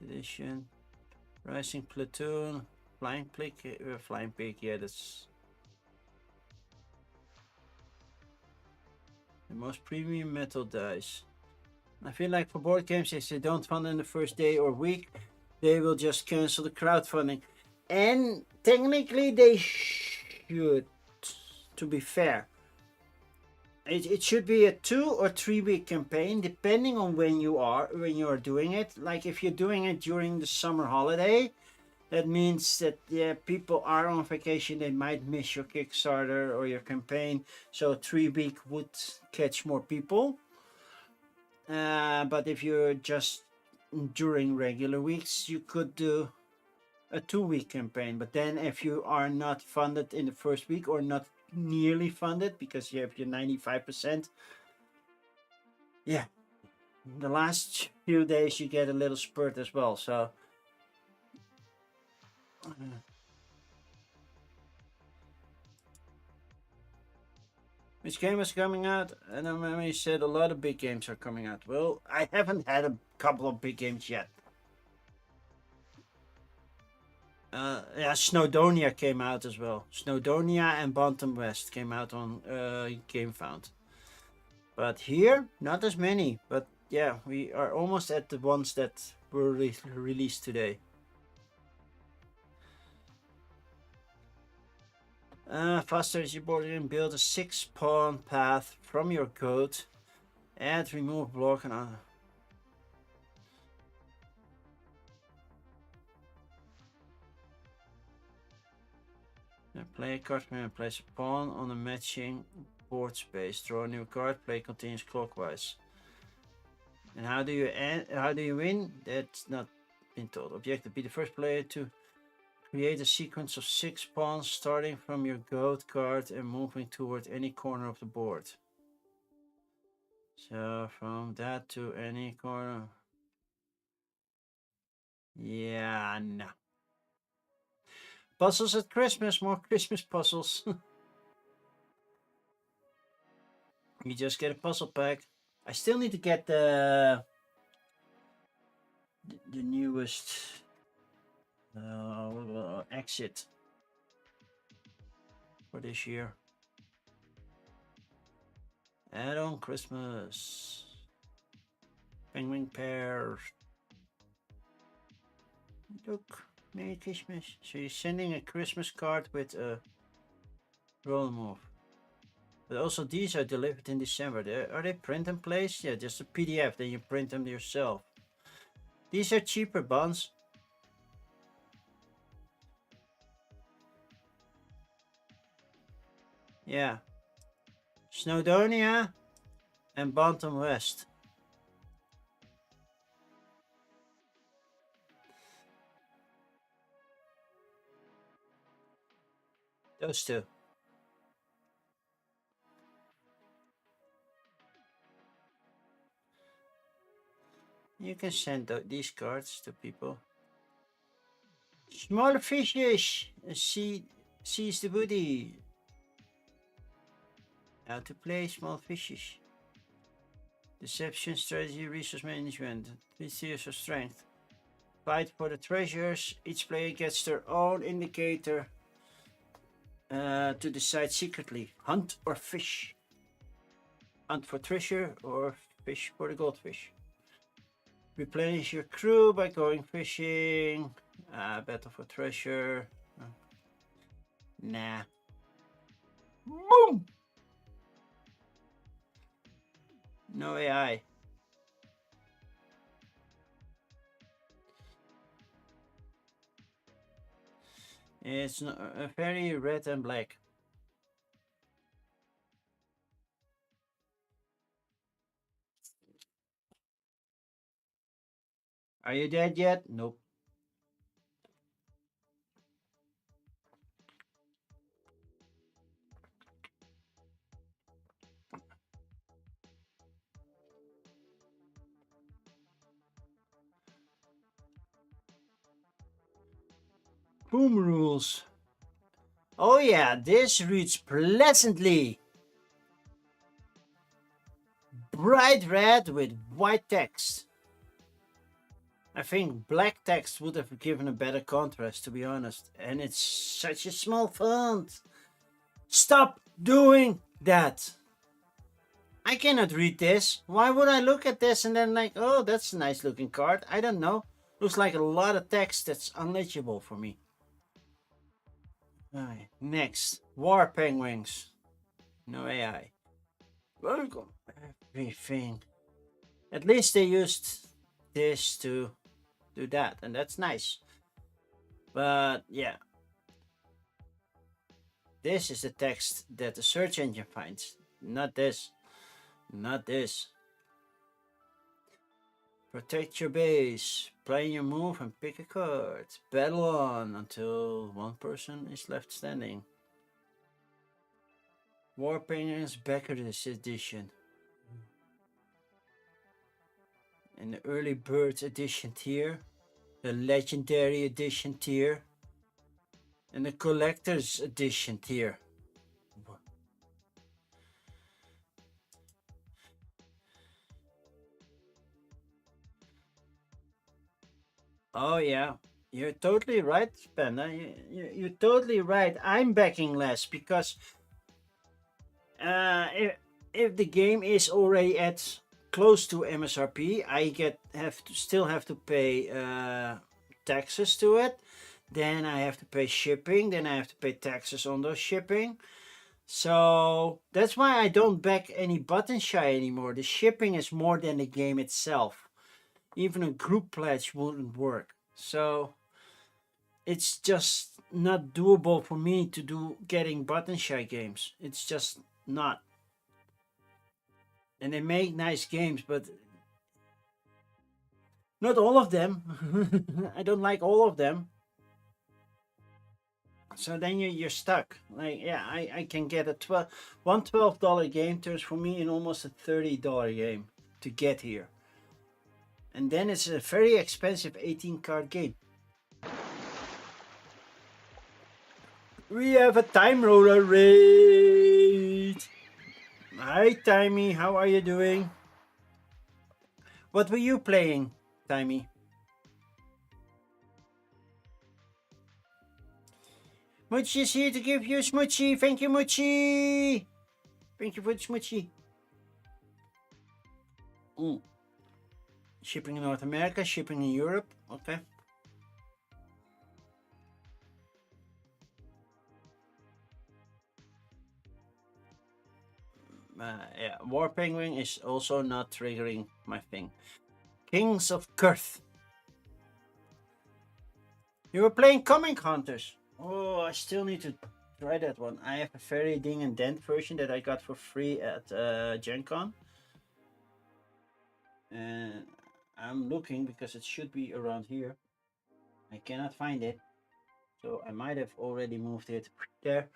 Edition. Rising Platoon. Flying Pig, yeah, that's the most premium metal dice. I feel like for board games, if they don't fund in the first day or week, they will just cancel the crowdfunding. And technically they should, to be fair. It should be a 2 or 3 week campaign, depending on when you are doing it. Like if you're doing it during the summer holiday, that means that people are on vacation, they might miss your Kickstarter or your campaign. So 3 week would catch more people. But if you're just during regular weeks, you could do a 2 week campaign. But then if you are not funded in the first week, or not nearly funded because you have your 95%, yeah, the last few days you get a little spurt as well. So which game is coming out? And I remember you said a lot of big games are coming out. Well, I haven't had a couple of big games yet. Yeah, Snowdonia came out as well. Snowdonia and Bantam West came out on GameFound. But here, not as many. But yeah, we are almost at the ones that were released today. Fast strategy board game, build a 6-pawn path from your goat. Add, remove, block, and play a card and place a pawn on a matching board space. Draw a new card. Play continues clockwise. And how do you win? That's not been told. Objective: be the first player to create a sequence of 6 pawns starting from your goat card and moving toward any corner of the board. So from that to any corner. Yeah, no. Puzzles at Christmas, more Christmas puzzles. You just get a puzzle pack. I still need to get the newest exit for this year. Add-on Christmas. Penguin pairs. Look, Merry Christmas. So you're sending a Christmas card with a roll move. But also these are delivered in December. Are they print and place? Yeah, just a PDF, then you print them yourself. These are cheaper bonds. Yeah. Snowdonia and Bantam West. Those two. You can send these cards to people. Smaller fishes. Seize the booty. How to play small fishes. Deception, strategy, resource management. 3 tiers of strength. Fight for the treasures. Each player gets their own indicator to decide secretly. Hunt or fish. Hunt for treasure or fish for the goldfish. Replenish your crew by going fishing. Battle for treasure. Nah. Boom! No AI. It's very red and black. Are you dead yet? Nope. Boom rules. Oh yeah, this reads pleasantly. Bright red with white text. I think black text would have given a better contrast, to be honest. And it's such a small font. Stop doing that. I cannot read this. Why would I look at this and then like, oh, that's a nice looking card? I don't know. Looks like a lot of text that's unlegible for me. Alright, next. War Penguins. No AI. Welcome. Everything. At least they used this to do that, and that's nice. But yeah. This is the text that the search engine finds. Not this. Not this. Protect your base. Play your move and pick a card. Battle on until one person is left standing. War Penguins Backers Edition. And the Early Birds Edition tier. The Legendary Edition tier. And the Collector's Edition tier. Oh yeah, you're totally right, Panda. You're totally right. I'm backing less because if the game is already at close to MSRP, I still have to pay taxes to it. Then I have to pay shipping. Then I have to pay taxes on those shipping. So that's why I don't back any Button Shy anymore. The shipping is more than the game itself. Even a group pledge wouldn't work. So it's just not doable for me to do getting Button Shy games. It's just not. And they make nice games, but not all of them. I don't like all of them. So then you're stuck. Like, yeah, I can get a $12 game turns for me in almost a $30 game to get here. And then it's a very expensive 18 card game. We have a time roller raid. Hi, Timey. How are you doing? What were you playing, Timey? Mochi is here to give you a smoochie. Thank you, Mochi. Thank you for the smoochie. Shipping in North America, shipping in Europe. Okay. Yeah, War Penguin is also not triggering my thing. Kings of Kurth. You were playing Comic Hunters. Oh, I still need to try that one. I have a very ding and dent version that I got for free at Gen Con. And I'm looking because it should be around here. I cannot find it. So I might have already moved it there.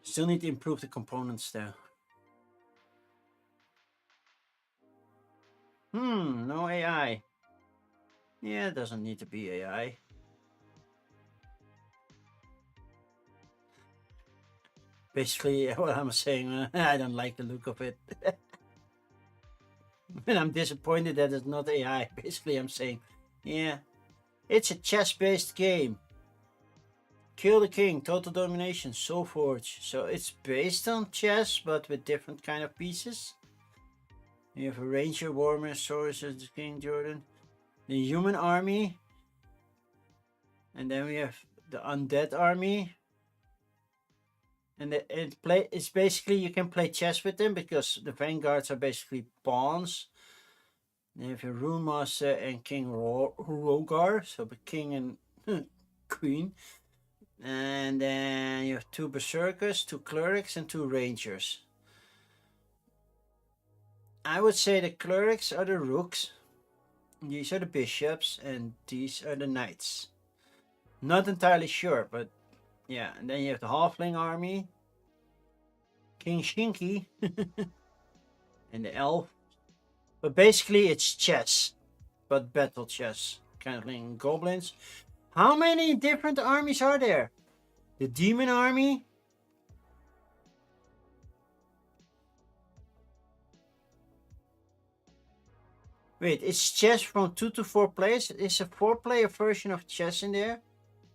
Still need to improve the components there. No AI. Yeah, it doesn't need to be AI. Basically, what I'm saying, I don't like the look of it. And I'm disappointed that it's not AI. Basically, I'm saying, yeah, it's a chess-based game. Kill the king, total domination, Soul Forge. So it's based on chess, but with different kind of pieces. You have a ranger, warrior, sorcerer, the King Jordan, the human army, and then we have the undead army. And it's basically you can play chess with them because the vanguards are basically pawns. You have your Rune Master and King Rogar, so the king and queen. And then you have 2 berserkers, 2 clerics, and 2 rangers. I would say the clerics are the rooks, these are the bishops, and these are the knights. Not entirely sure, but yeah. And then you have the halfling army, King Shinky, and the elf. But basically it's chess, but battle chess, kind of like goblins. How many different armies are there? The demon army. Wait, it's chess from 2 to 4 players. Is a 4-player version of chess in there?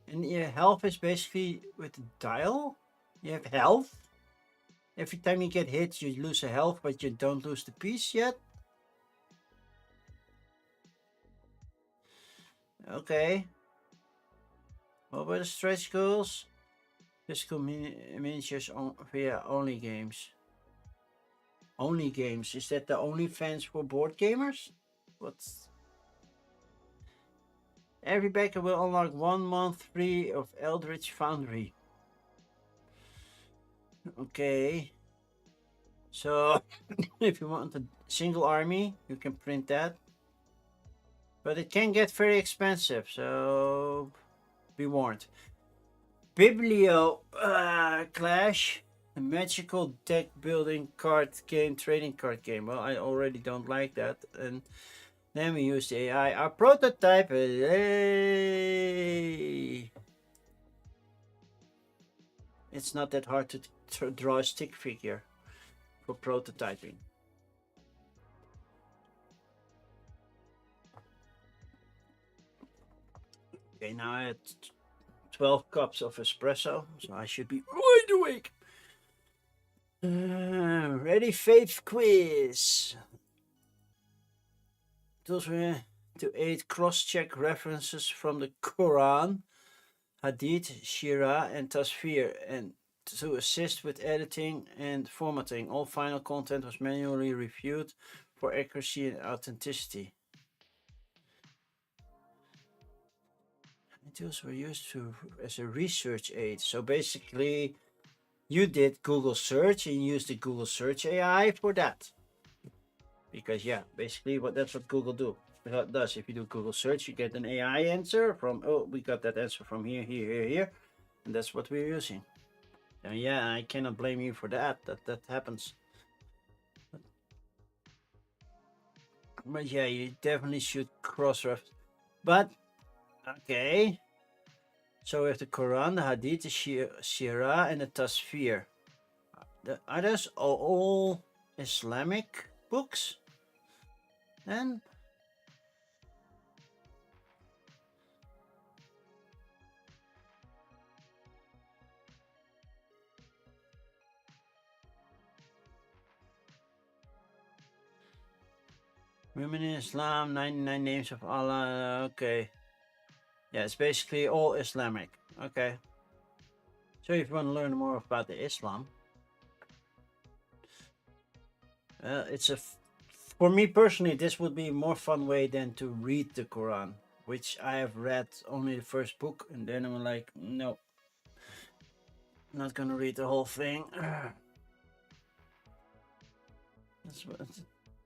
And your health is basically with the dial. You have health. Every time you get hit, you lose a health, but you don't lose the piece yet. Okay. What were the stretch goals? Physical miniatures via only games. Only games. Is that the only fans for board gamers? What's... Every backer will unlock 1 month free of Eldritch Foundry. Okay. So, if you want a single army, you can print that. But it can get very expensive, so be warned. Biblio Clash, a magical deck building card game, trading card game. Well, I already don't like that. And then we use the AI. Our prototype is... It's not that hard to draw a stick figure for prototyping. Okay, now I had 12 cups of espresso, so I should be wide awake. Ready faith quiz. Those were to aid cross-check references from the Quran, Hadith, Shira, and Tasfir, and to assist with editing and formatting. All final content was manually reviewed for accuracy and authenticity. Tools were used as a research aid. So basically, you did Google search and used the Google search AI for that. Because yeah, basically that's what Google does. If you do Google search, you get an AI answer from, oh, we got that answer from here, here, and that's what we're using. And yeah, I cannot blame you for that. That happens. But yeah, you definitely should cross-reference. But okay. So we have the Quran, the Hadith, the Shira, and the Tasfir. Are those all Islamic books? Then? Women in Islam, 99 names of Allah. Okay. Yeah, it's basically all Islamic. Okay. So if you want to learn more about the Islam, for me personally, this would be a more fun way than to read the Quran, which I have read only the first book, and then I'm like, no, not gonna read the whole thing.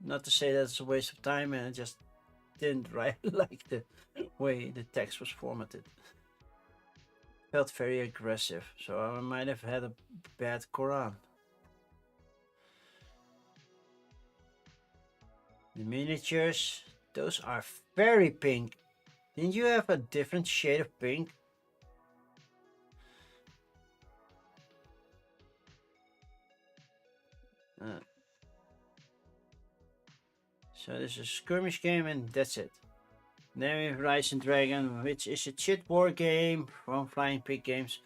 Not to say that's a waste of time, and I just didn't like the way the text was formatted. Felt very aggressive, so I might have had a bad Quran. The miniatures, those are very pink. Didn't you have a different shade of pink? So this is a skirmish game and that's it. Then we have Rise and Dragon, which is a chit war game from Flying Pig Games.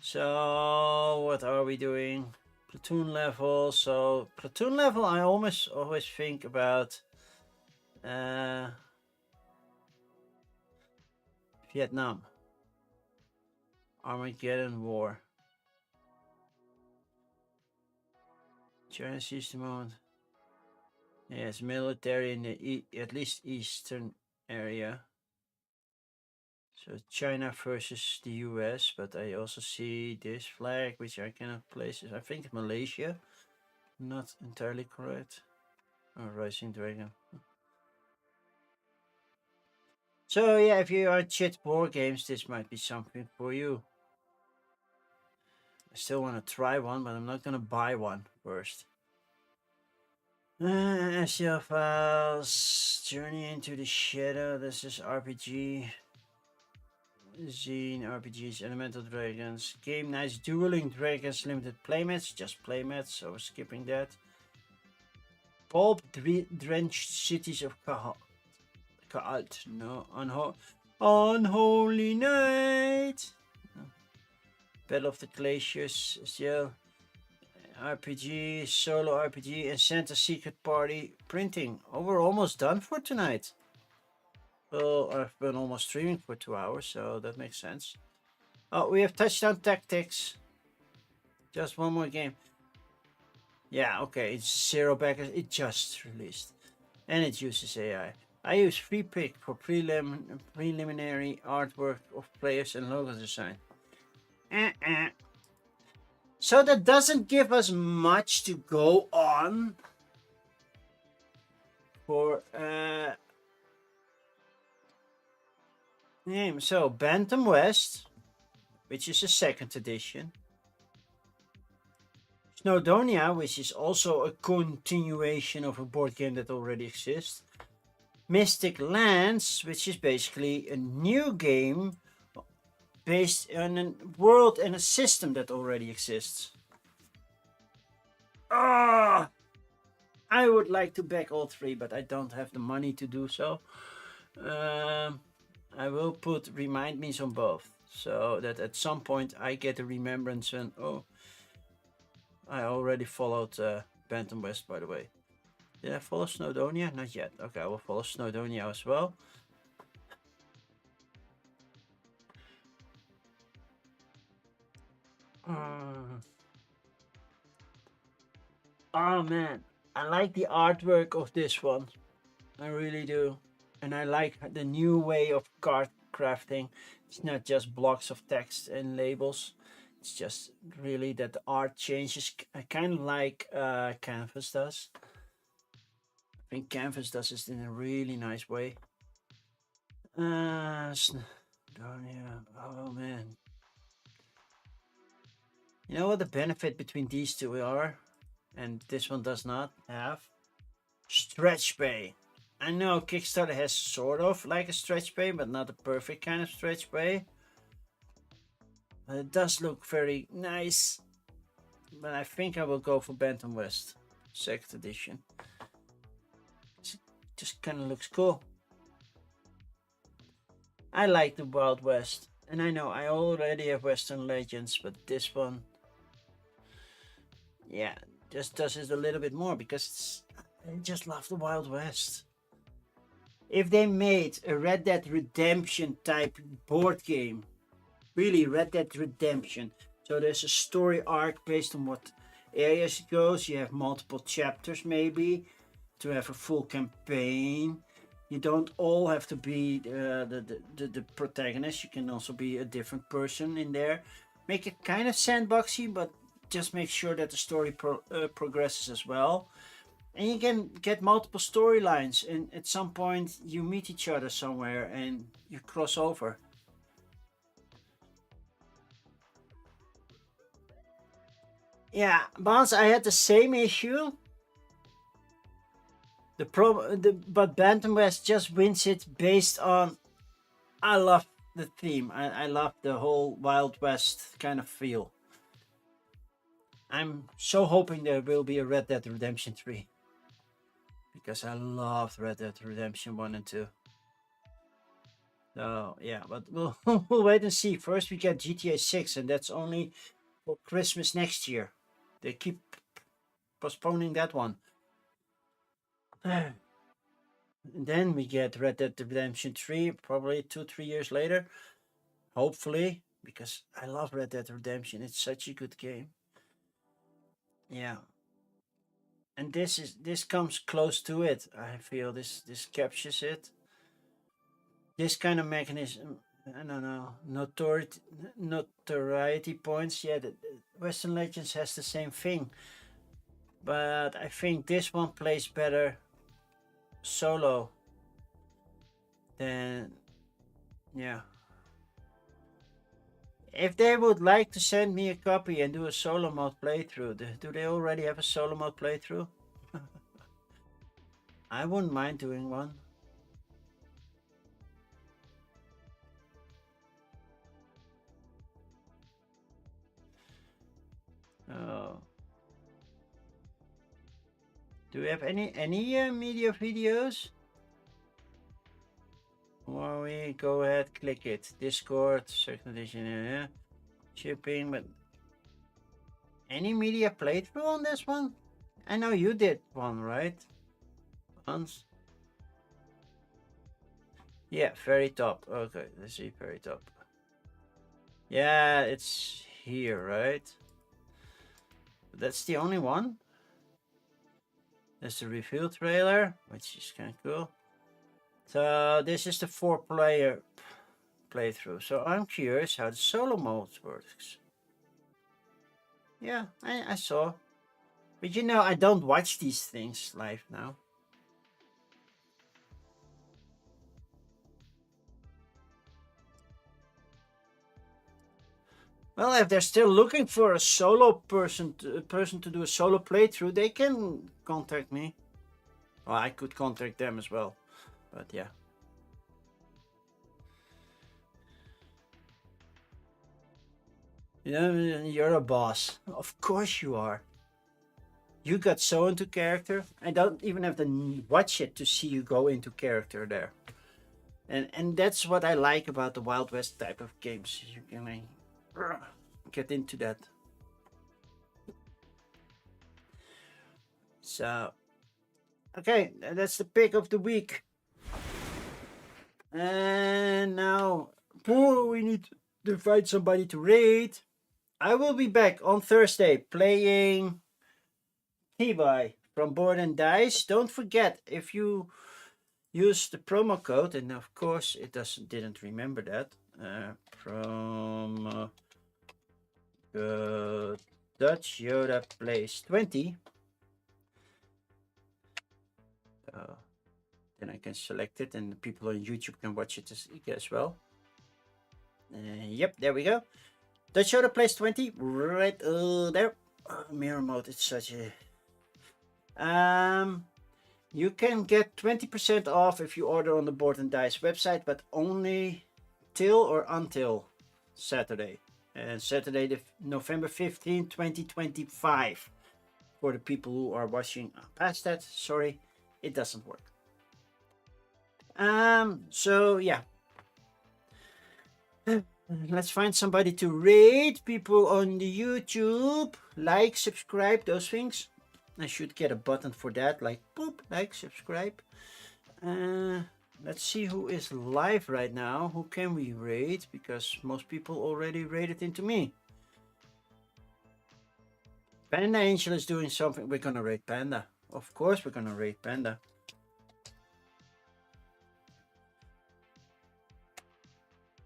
So what are we doing? Platoon level. So platoon level, I almost always think about Vietnam, Armageddon War. China sees the moment. Yes, military in the at least eastern area. So China versus the US, but I also see this flag, which I cannot place. I think Malaysia. Not entirely correct. Oh, Rising Dragon. So yeah, if you are chit war games, this might be something for you. I still want to try one, but I'm not gonna buy one first. SEO files, Journey into the Shadow. This is RPG. Zine RPGs, Elemental Dragons, Game Nights, Dueling Dragons, Limited Playmats, just playmats, so we're skipping that. Pulp Drenched Cities of Kaalt, no, Unholy Night, Battle of the Glaciers, still RPG, Solo RPG, and Santa Secret Party printing. Oh, we're almost done for tonight. Well, I've been almost streaming for 2 hours, so that makes sense. Oh, we have Touchdown Tactics. Just one more game. Yeah, okay, it's zero backers. It just released. And it uses AI. I use FreePick for preliminary artwork of players and logo design. So that doesn't give us much to go on for name. So Bantam West, which is a second edition. Snowdonia, which is also a continuation of a board game that already exists. Mystic Lands, which is basically a new game based on a world and a system that already exists. Ah, I would like to back all three, but I don't have the money to do so. I will put remind me's on both, so that at some point I get a remembrance and I already followed Bantam West, by the way. Did I follow Snowdonia? Not yet. Okay, I will follow Snowdonia as well. Oh man, I like the artwork of this one. I really do. And I like the new way of card crafting. It's not just blocks of text and labels. It's just really that the art changes, kind of like Canvas does. I think Canvas does this in a really nice way. Oh man. You know what the benefit between these two are? And this one does not have? Stretch pay. I know Kickstarter has sort of like a stretch pay, but not a perfect kind of stretch pay. But it does look very nice. But I think I will go for Bantam West, 2nd edition. It just kind of looks cool. I like the Wild West. And I know I already have Western Legends, but this one, yeah, just does it a little bit more because I just love the Wild West. If they made a Red Dead Redemption type board game, really Red Dead Redemption, so there's a story arc based on what areas it goes, you have multiple chapters maybe to have a full campaign. You don't all have to be the protagonist, you can also be a different person in there. Make it kind of sandboxy, but just make sure that the story progresses as well. And you can get multiple storylines, and at some point you meet each other somewhere and you cross over. Yeah, Bounce, I had the same issue. But Bantam West just wins it based on. I love the theme. I love the whole Wild West kind of feel. I'm so hoping there will be a Red Dead Redemption 3. Because I loved Red Dead Redemption 1 and 2. So, yeah, but we'll, we'll wait and see. First we get GTA 6, and that's only for Christmas next year. They keep postponing that one. And then we get Red Dead Redemption 3, probably 2-3 years later. Hopefully, because I love Red Dead Redemption. It's such a good game. Yeah. And this comes close to it. I feel this captures it. This kind of mechanism, I don't know, notoriety points. Yeah, the Western Legends has the same thing, but I think this one plays better solo than, yeah. If they would like to send me a copy and do a solo mode playthrough, do they already have a solo mode playthrough? I wouldn't mind doing one. Oh. Do we have any media videos? Or we go ahead, click it. Discord, 2nd edition, shipping, but any media playthrough on this one? I know you did one, right? Once. Yeah, very top. Okay, let's see, very top. Yeah, it's here, right? That's the only one. That's the reveal trailer, which is kind of cool. So this is the 4-player playthrough. So I'm curious how the solo mode works. Yeah, I saw. But you know, I don't watch these things live now. Well, if they're still looking for a solo person to do a solo playthrough, they can contact me. Well, I could contact them as well, but yeah. You're a boss. Of course you are. You got so into character. I don't even have to watch it to see you go into character there. And that's what I like about the Wild West type of games. You can get into that. So, okay, that's the pick of the week. And now, we need to find somebody to raid. I will be back on Thursday playing T-Buy from Board and Dice. Don't forget, if you use the promo code, and of course it didn't remember that, from Dutch Yoda Plays 20. Then I can select it, and the people on YouTube can watch it as well. Yep, there we go. Dutch Yoda Plays 20, right there. Mirror mode, it's such a... You can get 20% off if you order on the Board and Dice website, but only till or until Saturday. Saturday, November 15, 2025. For the people who are watching past that, sorry, it doesn't work. So yeah. Let's find somebody to raid. People on the YouTube. Like, subscribe, those things. I should get a button for that, like boop, like, subscribe. Let's see who is live right now. Who can we raid? Because most people already raided into me. Panda Angel is doing something. We're gonna raid Panda. Of course we're gonna raid Panda.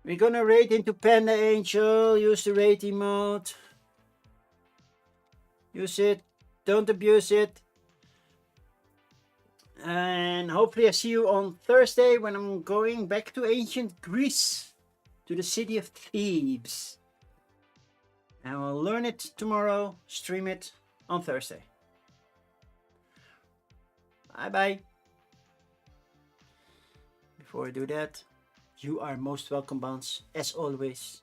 We're gonna raid into Panda Angel. Use the raid emote. Use it. Don't abuse it. And hopefully I see you on Thursday when I'm going back to ancient Greece. To the city of Thebes. And we'll learn it tomorrow. Stream it on Thursday. Bye-bye. Before I do that, you are most welcome, Bounce, as always.